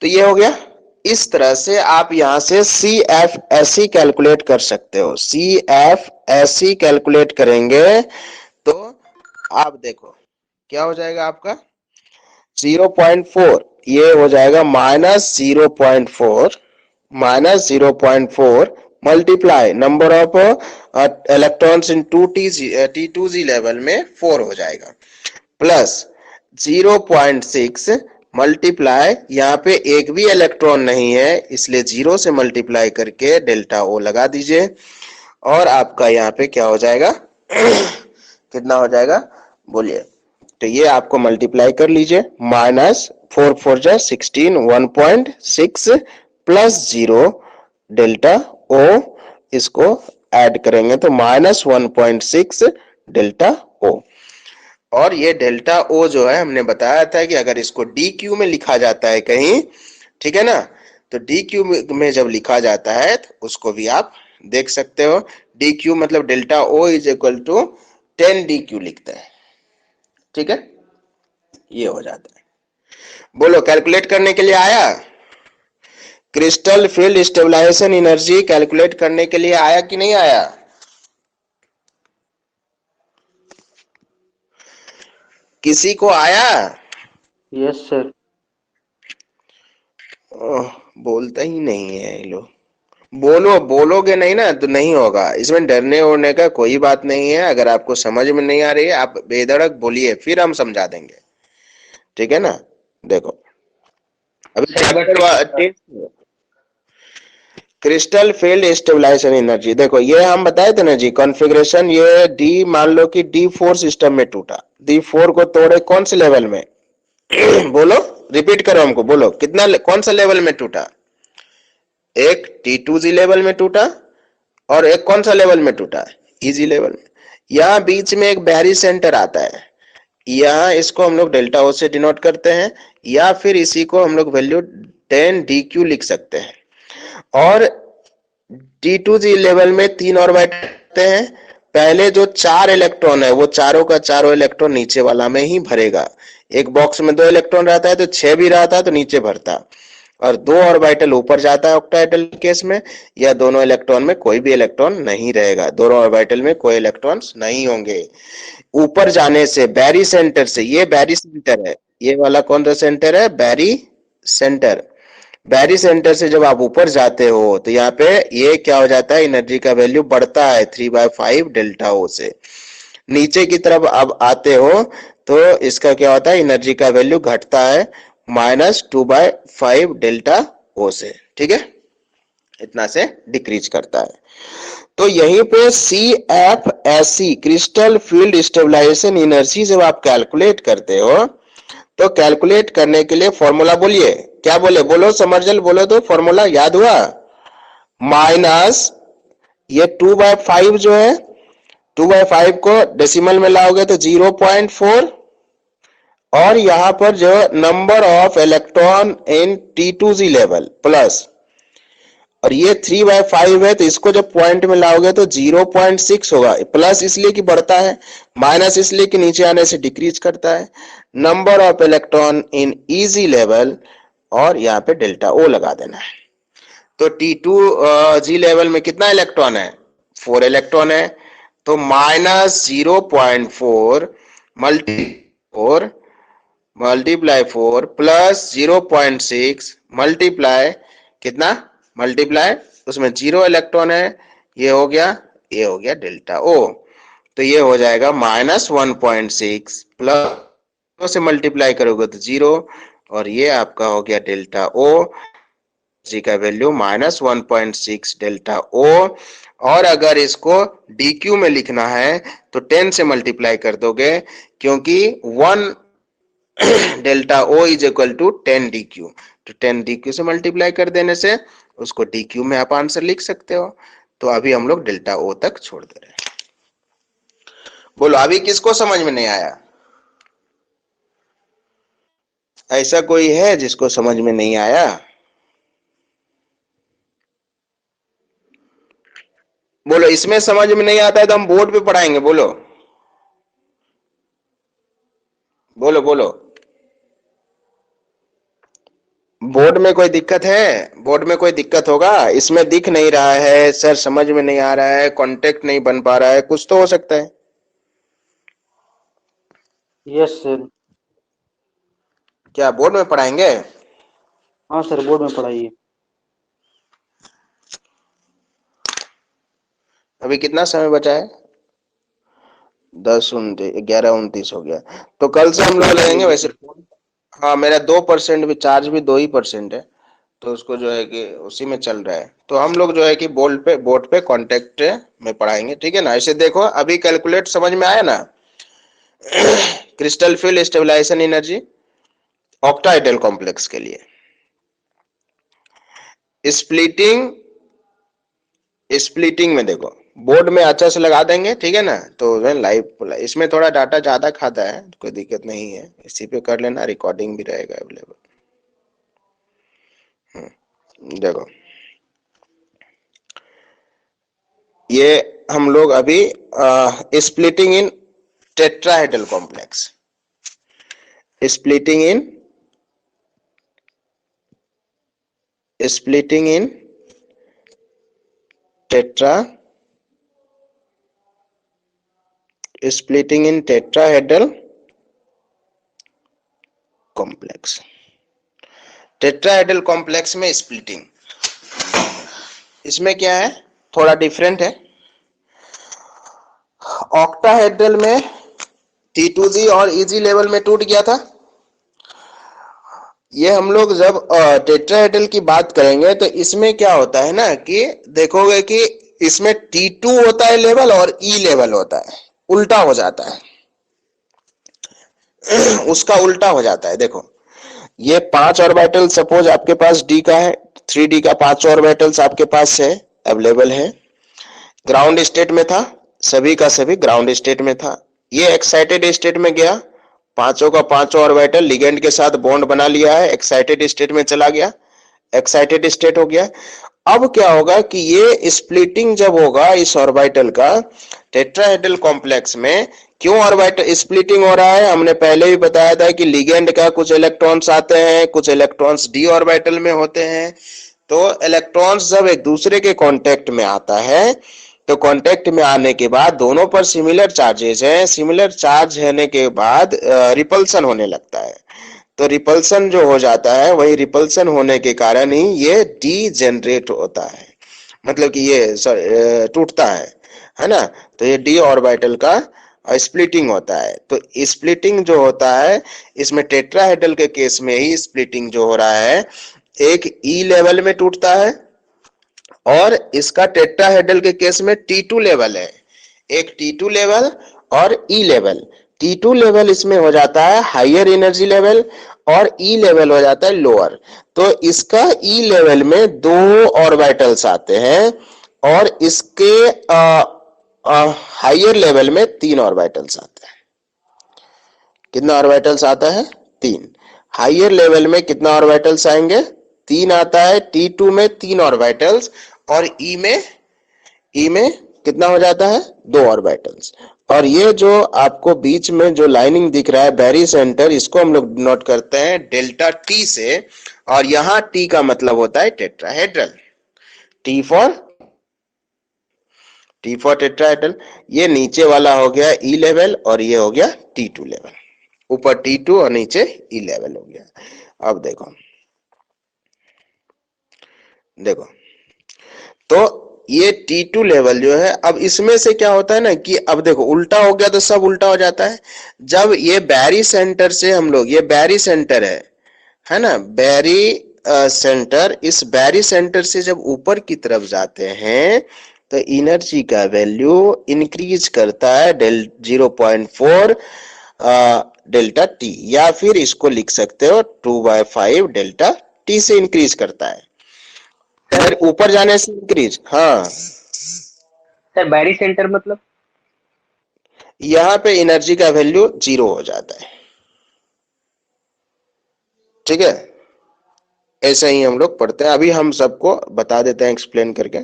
तो ये हो गया। इस तरह से आप यहां से CFSE कैलकुलेट कर सकते हो, CFSE कैलकुलेट करेंगे तो आप देखो क्या हो जाएगा आपका 0.4, ये हो जाएगा -0.4 multiply number of electrons in T2G level में 4 हो जाएगा, प्लस 0.6 मल्टीप्लाई, यहाँ पे एक भी इलेक्ट्रॉन नहीं है इसलिए 0 से मल्टीप्लाई करके डेल्टा ओ लगा दीजिए और आपका यहाँ पे क्या हो जाएगा कितना हो जाएगा बोलिए। तो ये आपको मल्टीप्लाई कर लीजिए, माइनस 4 4 जा 16 1.6 प्लस 0 डेल्टा ओ, इसको ऐड करेंगे तो -1.6 डेल्टा ओ। और ये डेल्टा ओ जो है हमने बताया था कि अगर इसको डी क्यू में लिखा जाता है कहीं, ठीक है ना, तो डी क्यू में जब लिखा जाता है तो उसको भी आप देख सकते हो। डी क्यू मतलब delta O is equal to 10 D Q लिखते हैं, ठीक है, ये हो जाता है। बोलो कैलकुलेट करने के लिए आया? Crystal field stabilization energy calculate करने के लिए आया कि नहीं आया? किसी को आया? Yes sir. बोलता ही नहीं है ये लोग। बोलो, बोलोगे नहीं ना तो नहीं होगा, इसमें डरने ओरने का कोई बात नहीं है। अगर आपको समझ में नहीं आ रही है आप बेधड़क बोलिए, फिर हम समझा देंगे, ठीक है ना। देखो अभी chapter crystal field stabilization energy, देखो ये हम बताए थे ना जी कॉन्फ़िगरेशन। ये डी मान लो कि D4 सिस्टम में टूटा, D4 को तोड़े कौन से लेवल में बोलो, रिपीट करो हमको, बोलो कितना, कौन सा लेवल में टूटा? एक T2G लेवल में टूटा और एक कौन सा लेवल में टूटा? इजी लेवल में। यहाँ बीच में एक बैरी सेंटर आता है, यहाँ इसको हम लोग डेल्टा ओ से डिनोट करते हैं, या फिर इसी को हम लोग वैल्यू 10 DQ लिख सकते हैं। और T2G लेवल में 3 ऑर्बिटल हैं। पहले जो 4 इलेक्ट्रॉन है वो चारों का चारों इलेक्ट्रॉन नीचे वाला में ही भरेगा। एक बॉक्स में 2 इलेक्ट्रॉन रहता है तो 6 भी रहता है तो नीचे भरता, और 2 ऑर्बिटल ऊपर जाता है ऑक्टाहेड्रल केस में, या दोनों इलेक्ट्रॉन में कोई भी इलेक्ट्रॉन नहीं रहेगा, दोनों ऑर्बिटल में कोई इलेक्ट्रॉन्स नहीं होंगे। ऊपर जाने से बैरी सेंटर से, ये बैरी सेंटर है, ये वाला कौन सा सेंटर है? बैरी सेंटर। बैरी सेंटर से जब आप ऊपर जाते हो तो यहाँ पे ये क्या हो जाता है, एनर्जी का वैल्यू बढ़ता है 3/5 डेल्टा ओ से। नीचे की तरफ अब आते हो तो इसका क्या होता है, एनर्जी का वैल्यू घटता है -2/5 डेल्टा ओ से, ठीक है, इतना से डिक्रीज करता है। तो यहीं पे CFSE crystal field stabilization energy जब आप कैलकुलेट करते हो तो कैलकुलेट करने के लिए फॉर्मूला बोलिए, क्या बोले, बोलो समरजल, बोलो तो फॉर्मूला याद हुआ? माइनस ये 2/5 जो है, 2/5 को डेसिमल में लाओगे तो 0.4, और यहां पर जो number of electron in T2G level plus, और ये 3/5 है तो इसको जब पॉइंट में लाओगे तो 0.6 होगा। प्लस इसलिए कि बढ़ता है, माइनस इसलिए कि नीचे आने से डिक्रीज करता है। Number of electron in EG level, और यहाँ पे डेल्टा ओ लगा देना है। तो T2G लेवल में कितना इलेक्ट्रॉन है? 4 इलेक्ट्रॉन है, तो -0.4 मल्टीप्लाई 4 प्लस 0.6 मल्टीप्लाई कितना, मल्टीप्लाई उसमें 0 इलेक्ट्रॉन है, ये हो गया डेल्टा ओ। तो ये हो जाएगा -1.6 प्लस से मल्टीप्लाई करोगे तो 0, और ये आपका हो गया डेल्टा ओ, जी का वैल्यू -1.6 डेल्टा ओ। और अगर इसको DQ में लिखना है तो 10 से मल्टीप्लाई कर दोगे, क्योंकि 1 delta O is equal to 10 DQ, तो 10 DQ से मल्टीप्लाई कर देने से उसको DQ में आप आंसर लिख सकते हो। तो अभी हम लोग डेल्टा ओ तक छोड़ दे रहे हैं। बोलो अभी किसको समझ में नहीं आया? ऐसा कोई है जिसको समझ में नहीं आया? बोलो इसमें समझ में नहीं आता है तो हम बोर्ड पे पढ़ाएंगे, बोलो बोलो बोलो। बोर्ड में कोई दिक्कत है? बोर्ड में कोई दिक्कत होगा? इसमें दिख नहीं रहा है सर, समझ में नहीं आ रहा है, कांटेक्ट नहीं बन पा रहा है, कुछ तो हो सकता है। Yes sir. क्या बोर्ड में पढ़ाएंगे? हाँ सर, बोर्ड में पढ़ाइए। अभी कितना समय बचा है? 10:29 11:29 हो गया, तो कल से हम लोग लगेंगे वैसे। हाँ, मेरा 2% भी चार्ज भी 2% है, तो उसको जो है कि उसी में चल रहा है। तो हम लोग जो है कि बोर्ड पे कांटेक्ट में पढ़ाएंगे, ठीक है ना। ऐसे देखो, अभी कैलकुलेट समझ में आया ना। Crystal field stabilization energy octahedral complex के लिए। स्प्लिटिंग में देखो, बोर्ड में अच्छा से लगा देंगे, ठीक है ना। तो लाइव, इसमें थोड़ा डाटा ज्यादा खाता है, कोई दिक्कत नहीं है, इसी पे कर लेना, रिकॉर्डिंग भी रहेगा अवेलेबल। देखो, ये हम लोग अभी splitting in tetrahedral complex, splitting in tetra splitting in tetrahedral complex. Tetrahedral complex में स्प्लिटिंग, इसमें क्या है, थोड़ा डिफरेंट है। ऑक्टाहेड्रल में T2G और EG लेवल में टूट गया था। ये हम लोग जब टेट्राहेड्रल की बात करेंगे तो इसमें क्या होता है ना कि देखोगे कि इसमें T2 होता है लेवल और E लेवल होता है, उल्टा हो जाता है। उसका उल्टा हो जाता है। देखो, ये 5 ऑर्बिटल सपोज आपके पास D का है, 3D का 5 ऑर्बिटल्स आपके पास है, अवेलेबल है, ग्राउंड स्टेट में था, सभी का सभी ग्राउंड स्टेट में था। ये एक्साइटेड स्टेट में गया, पांचों का पांचों ऑर्बिटल लिगेंड के साथ बॉन्ड बना लिया है, एक्साइटेड स्टेट में चला गया, एक्साइटेड स्टेट हो गया। अब क्या होगा कि ये स्प्लिटिंग जब होगा इस ऑर्बिटल का टेट्राहेड्रल कॉम्प्लेक्स में, क्यों ऑर्बिटल स्प्लिटिंग हो रहा है, हमने पहले भी बताया था कि लिगेंड का कुछ इलेक्ट्रॉन्स आते हैं, कुछ इलेक्ट्रॉन्स डी ऑर्बिटल में होते हैं। तो इलेक्ट्रॉन्स जब एक दूसरे के कांटेक्ट में आता है, तो कांटेक्ट में आने के बाद दोनों पर सिमिलर चार्जेस हैं, सिमिलर चार्ज होने के बाद रिपल्सन होने लगता है। तो रिपल्सन जो हो जाता है, वही रिपल्सन होने के कारण ही ये डी जनरेट होता है, मतलब कि ये टूटता है ना। तो ये डी ऑर्बिटल का स्प्लिटिंग होता है। तो स्प्लिटिंग जो होता है, इसमें टेट्राहेड्रल के केस में ही स्प्लिटिंग जो हो रहा है, एक ई लेवल में टूटता है, और इसका टेट्राहेड्रल के केस में T2 लेवल है, एक T2 लेवल और E लेवल। T2 लेवल इसमें हो जाता है हायर एनर्जी लेवल, और E लेवल हो जाता है लोअर। तो इसका E लेवल में 2 ऑर्बिटल्स आते हैं, और इसके हायर लेवल में 3 ऑर्बिटल्स आते हैं। कितना ऑर्बिटल्स आता है? 3। हायर लेवल में कितना ऑर्बिटल्स आएंगे? 3 आता है। T2 में 3 ऑर्बिटल्स, और E में कितना हो जाता है? 2 ऑर्बिटल्स। और ये जो आपको बीच में जो लाइनिंग दिख रहा है बैरी सेंटर, इसको हम लोग नोट करते हैं डेल्टा T से, और यहां T का मतलब होता है टेट्राहेड्रल, T फॉर टेट्राहेड्रल। ये नीचे वाला हो गया E लेवल, और ये हो गया T2 लेवल, ऊपर T2 और नीचे E लेवल हो गया। अब देखो तो ये T2 लेवल जो है, अब इसमें से क्या होता है ना कि अब देखो उल्टा हो गया तो सब उल्टा हो जाता है। जब ये बैरी सेंटर से हम लोग, ये बैरी सेंटर है ना, बैरी सेंटर, इस बैरी सेंटर से जब ऊपर की तरफ जाते हैं तो एनर्जी का वैल्यू इंक्रीज करता है 0.4 डेल्टा T, या फिर इसको लिख सकते हो 2/5 डेल्टा T से इंक्रीज करता है, फिर ऊपर जाने से इंक्रीज। हाँ सर बैरी सेंटर मतलब? यहाँ पे एनर्जी का वैल्यू 0 हो जाता है, ठीक है। ऐसे ही हम लोग पढ़ते हैं। अभी हम सबको बता देते हैं एक्सप्लेन करके,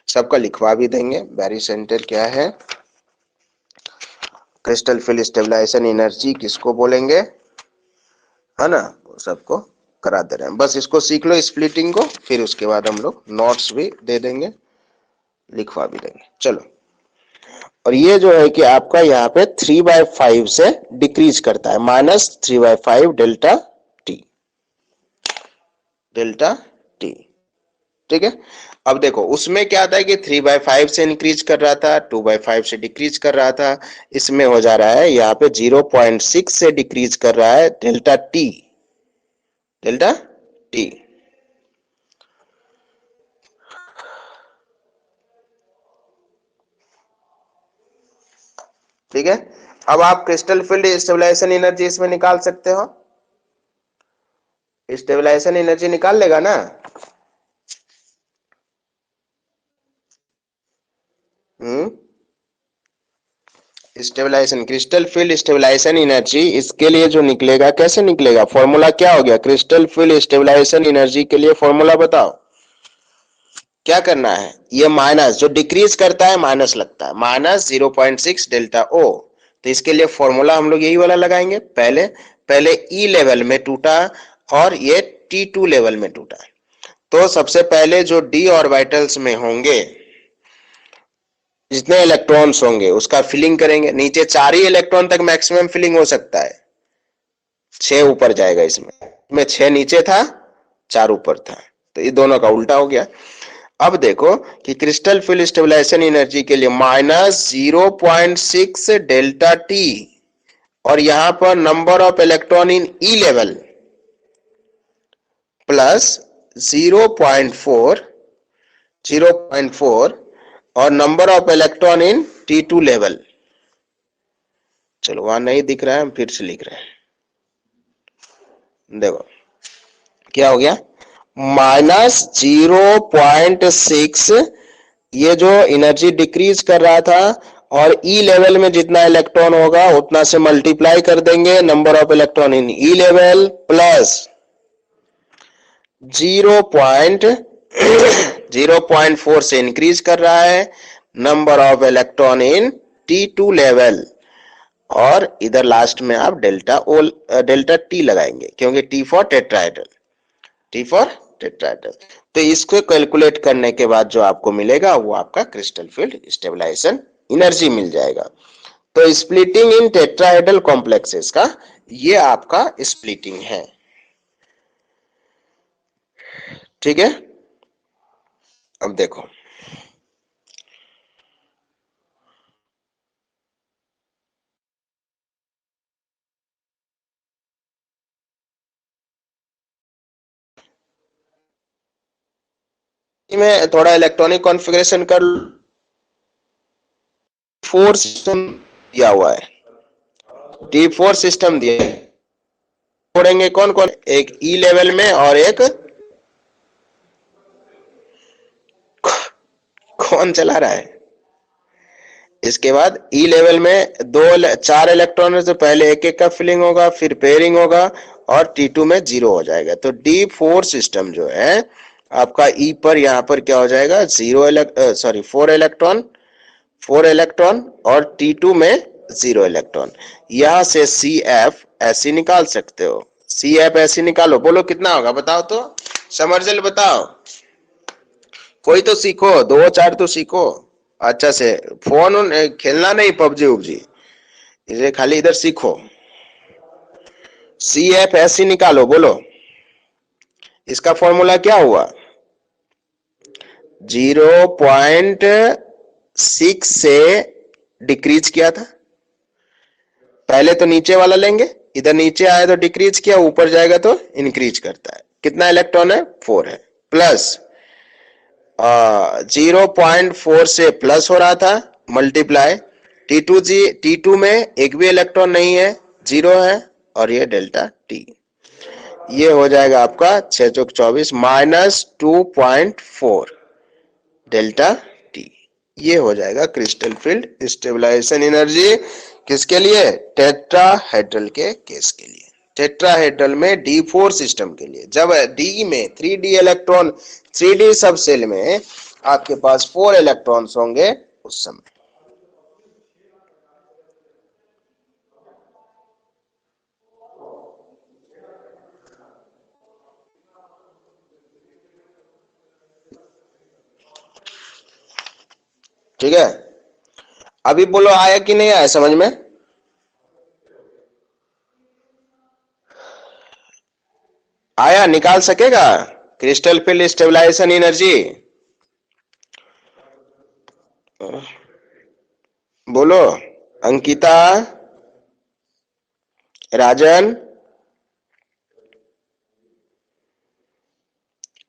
सबका लिखवा भी देंगे। बैरी सेंटर क्या है, क्रिस्टल फील्ड स्टेबलाइजेशन एनर्जी किसको बोलेंगे, है ना, सबको करा दे रहे हैं। बस इसको सीख लो स्प्लिटिंग को, फिर उसके बाद हम लोग नोट्स भी दे देंगे, लिखवा भी देंगे। चलो, और ये जो है कि आपका यहाँ पे 3/5 से डिक्रीज करता है, -3/5 डेल्टा टी, ठीक है। अब देखो उसमें क्या आता है कि 3/5 से इंक्रीज कर रहा था, 2/5 से डिक्रीज कर रहा था, इसमें हो जा रहा है यहाँ पे 0.6 से डिक्रीज कर रहा है डेल्टा T, डेल्टा टी। ठीक है, अब आप क्रिस्टल फील्ड स्टेबलाइजेशन एनर्जी इसमें निकाल सकते हो। स्टेबलाइजेशन एनर्जी निकाल लेगा ना। Stabilization, crystal field stabilization energy, इसके लिए जो निकलेगा कैसे निकलेगा, फॉर्मूला क्या हो गया क्रिस्टल फील्ड स्टेबलाइजेशन एनर्जी के लिए, फॉर्मूला बताओ क्या करना है। ये माइनस जो डिक्रीज करता है माइनस लगता है, माइनस 0.6 डेल्टा ओ। तो इसके लिए फॉर्मूला हम लोग यही वाला लगाएंगे। पहले पहले ई लेवल में टूटा और ये T2 लेवल में टूटा। तो सबसे पहले जो डी ऑर्बिटल्स में होंगे जितने इलेक्ट्रॉन्स होंगे उसका फिलिंग करेंगे। नीचे 4 ही इलेक्ट्रॉन तक मैक्सिमम फिलिंग हो सकता है, 6 ऊपर जाएगा इसमें 6 नीचे था 4 ऊपर था, तो ये दोनों का उल्टा हो गया। अब देखो कि क्रिस्टल फील्ड स्टेबलाइजेशन एनर्जी के लिए -0.6 डेल्टा टी, और यहां पर number of electron in E level plus 0.4 और number of electron in T2 level. चलो वहां नहीं दिख रहा है, हम फिर से लिख रहे हैं। देखो क्या हो गया, -0.6, ये जो एनर्जी डिक्रीज कर रहा था, और ई लेवल में जितना इलेक्ट्रॉन होगा उतना से मल्टीप्लाई कर देंगे number of electron in E level, plus 0.4 से इंक्रीज कर रहा है number of electron in T2 level, और इधर लास्ट में आप डेल्टा टी लगाएंगे क्योंकि T for tetrahedral, T for tetrahedral. तो इसको कैलकुलेट करने के बाद जो आपको मिलेगा वो आपका क्रिस्टल फील्ड स्टेबलाइजेशन एनर्जी मिल जाएगा। तो स्प्लिटिंग इन टेट्राहेड्रल कॉम्प्लेक्सेस का ये आपका स्प्लिटिंग है। ठीक है, अब देखो मैं थोड़ा इलेक्ट्रॉनिक कॉन्फ़िगरेशन कर, 4 सिस्टम दिया हुआ है, T4 सिस्टम दिया है। छोड़ेंगे कौन कौन, एक ई लेवल में और एक कौन चला रहा है। इसके बाद ई लेवल में 4 इलेक्ट्रॉन है, तो पहले एक एक का फिलिंग होगा, फिर पेयरिंग होगा, और T2 में 0 हो जाएगा। तो D4 सिस्टम जो है आपका ई पर यहां पर क्या हो जाएगा, 4 इलेक्ट्रॉन और T2 में 0 इलेक्ट्रॉन। यहां से CF ऐसी निकाल सकते हो, CF ऐसी निकालो, बोलो कितना होगा बताओ तो, समरजल बताओ, कोई तो सीखो, 2 4 तो सीखो अच्छा से, फोन खेलना नहीं, पबजी उबजी, इसे खाली इधर सीखो। CF ऐसी निकालो, बोलो इसका फॉर्मूला क्या हुआ, 0.6 से डिक्रीज किया था। पहले तो नीचे वाला लेंगे, इधर नीचे आया तो डिक्रीज किया, ऊपर जाएगा तो इंक्रीज करता है। कितना इलेक्ट्रॉन है, 4 है, प्लस 0.4 से प्लस हो रहा था, मल्टीप्लाई T2 में एक भी इलेक्ट्रॉन नहीं है, 0 है, और ये डेल्टा टी, ये हो जाएगा आपका 6 चौक 24 -2.4 डेल्टा टी। ये हो जाएगा क्रिस्टल फील्ड स्टेबलाइजेशन एनर्जी किसके लिए, टेट्राहेड्रल के केस के लिए। टेट्राहेड्रल में D4 सिस्टम के लिए, जब डी में 3D इलेक्ट्रॉन, 3D सब सेल में आपके पास 4 इलेक्ट्रॉन्स होंगे उस समय। ठीक है, अभी बोलो आया कि नहीं आया समझ में, आया, निकाल सकेगा क्रिस्टल फील्ड स्टेबलाइजेशन एनर्जी, बोलो अंकिता, राजन,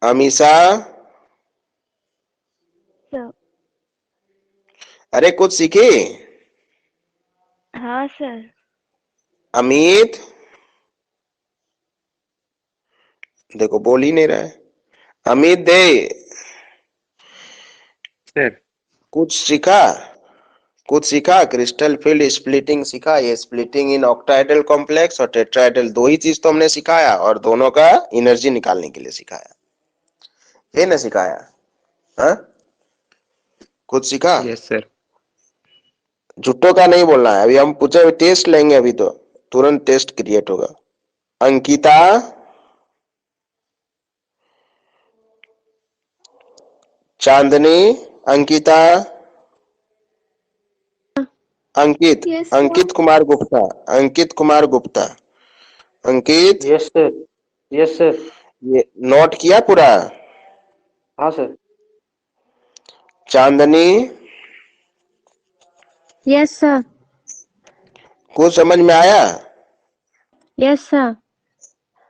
अमीषा, सर। अरे कुछ सीखी? हाँ सर। अमित, देखो बोल ही नहीं रहा है। अमित दे, सर कुछ सीखा? कुछ सीखा? क्रिस्टल फील्ड स्प्लिटिंग सीखा? ये स्प्लिटिंग इन ऑक्टाहेड्रल कॉम्प्लेक्स और टेट्राहेड्रल, दो ही चीज तो हमने सिखाया, और दोनों का एनर्जी निकालने के लिए सिखाया, ये ना सिखाया? हाँ, कुछ सीखा? Yes sir. झुट्टो का नहीं बोलना है। अभी हम पूछे टेस्ट लेंगे, अभी तो तुरंत टेस्ट क्रिएट होगा। अंकिता, चांदनी, अंकिता, अंकित, यस अंकित कुमार गुप्ता, अंकित कुमार गुप्ता, अंकित, यस सर। Yes sir. ये नोट किया पूरा? हाँ सर। चांदनी, यस सर। कुछ समझ में आया? Yes sir.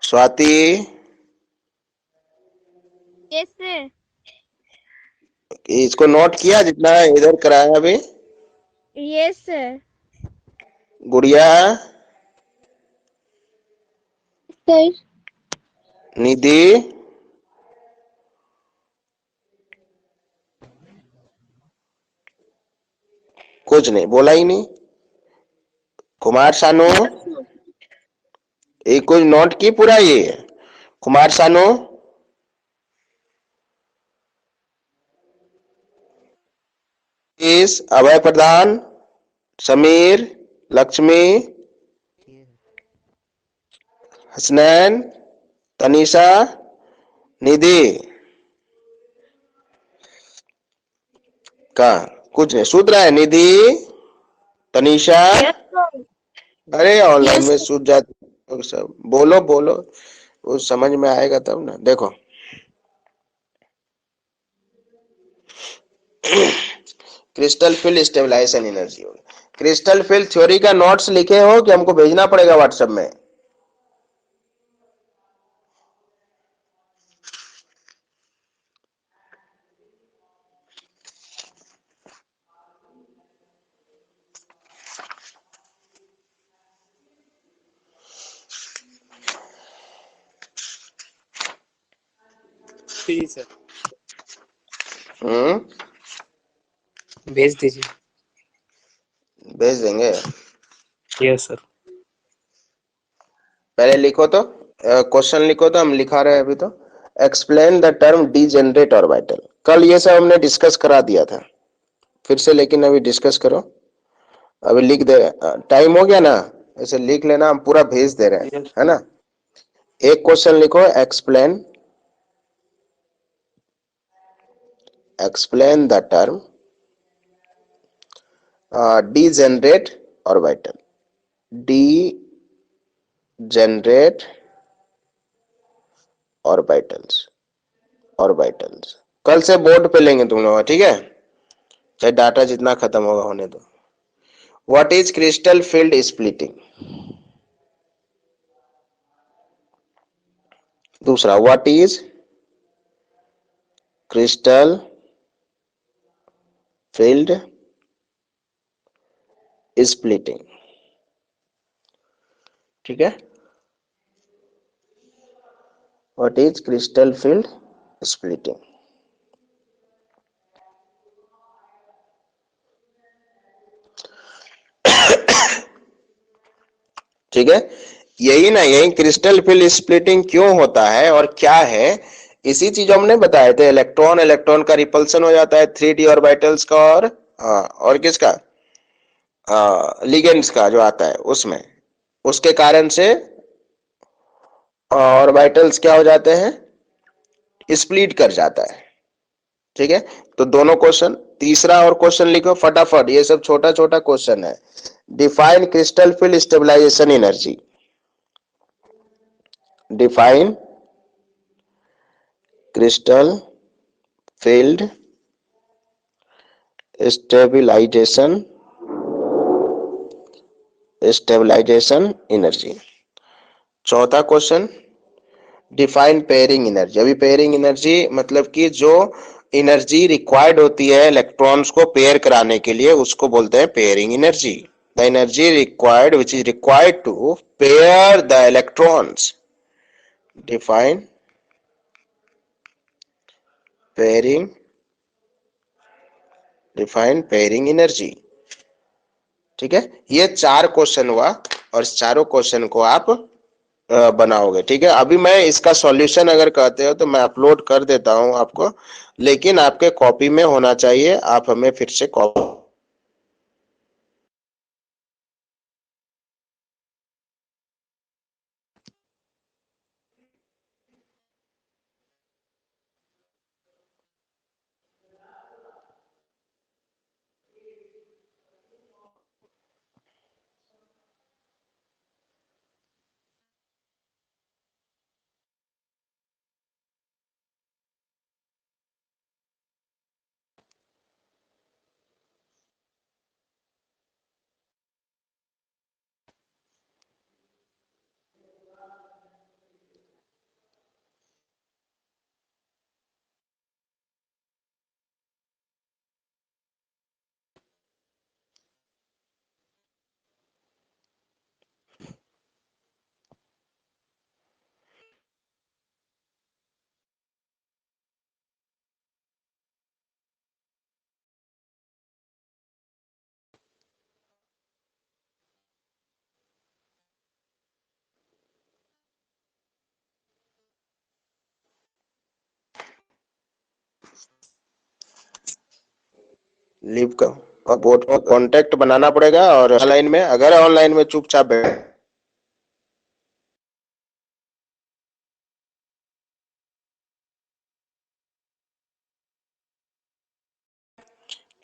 Swati, yes sir. इसको नोट किया जितना इधर कराया अभी? Yes sir. गुड़िया, सर। निधि, कुछ नहीं बोला ही नहीं। कुमार सानू, ये कुछ नोट की पूरा? ये कुमार सानू, इस अभय प्रधान, समीर, लक्ष्मी, हसनैन, तनीषा, निधि का कुछ नहीं सूझ रहा है? निधि, तनीषा, अरे ऑनलाइन में सूझ जाते लोग सब। बोलो बोलो, वो समझ में आएगा तब ना। देखो क्रिस्टल फील्ड स्टेबलाइजेशन एनर्जी होगी। क्रिस्टल फील्ड थ्योरी का नोट्स लिखे हो कि हमको भेजना पड़ेगा व्हाट्सएप में? जी सर, भेज दीजिए। भेज देंगे। Yes sir. पहले लिखो तो, क्वेश्चन लिखो तो, हम लिखा रहे हैं अभी तो। Explain the term degenerate orbital. कल ये सब हमने डिस्कस करा दिया था फिर से, लेकिन अभी डिस्कस करो। अभी लिख दे, टाइम हो गया ना, ऐसे लिख लेना, हम पूरा भेज दे रहे हैं, यस है सर। ना? एक क्वेश्चन लिखो, explain, explain the term degenerate orbital, degenerate orbitals, orbitals. कल से बोर्ड पे लेंगे तुम लोग, ठीक है? चाहे डाटा जितना खत्म होगा होने दो। What is crystal field splitting? दूसरा, what is crystal field splitting? ठीक है, what is crystal field splitting? ठीक है, यही ना, यही क्रिस्टल फील्ड स्प्लिटिंग क्यों होता है और क्या है, इसी चीज हमने बताए थे। इलेक्ट्रॉन इलेक्ट्रॉन का रिपल्सन हो जाता है 3D ऑर्बिटल्स का, और किसका, लिगेंड्स का जो आता है उसमें, उसके कारण से ऑर्बिटल्स क्या हो जाते हैं, स्प्लिट कर जाता है। ठीक है, तो दोनों क्वेश्चन, तीसरा और क्वेश्चन लिखो फटाफट, ये सब छोटा छोटा क्वेश्चन है। Define crystal field stabilization energy. Define crystal field stabilization, stabilization energy. चौथा क्वेश्चन, डिफाइन पेयरिंग एनर्जी। अभी पेयरिंग एनर्जी मतलब कि जो एनर्जी रिक्वायर्ड होती है इलेक्ट्रॉन्स को पेयर कराने के लिए, उसको बोलते हैं pairing energy. The energy required which is required to pair the electrons, define pairing, define pairing energy. ठीक है, ये 4 क्वेश्चन हुआ और इस चारों क्वेश्चन को आप बनाओगे। ठीक है, अभी मैं इसका सॉल्यूशन अगर कहते हो तो मैं अपलोड कर देता हूं आपको, लेकिन आपके कॉपी में होना चाहिए। आप हमें फिर से कॉपी लीव का और बोर्ड में कांटेक्ट बनाना पड़ेगा। और ऑनलाइन में, अगर ऑनलाइन में चुपचाप बैठ,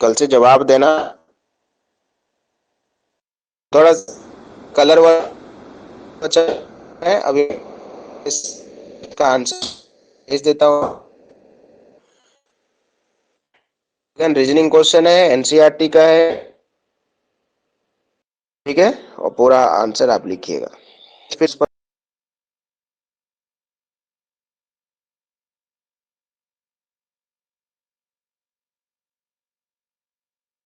कल से जवाब देना। थोड़ा कलर बचा है, अभी इसका आंसर भेज देता हूँ। रीजनिंग क्वेश्चन है, एनसीईआरटी का है। ठीक है, और पूरा आंसर आप लिखिएगा फिर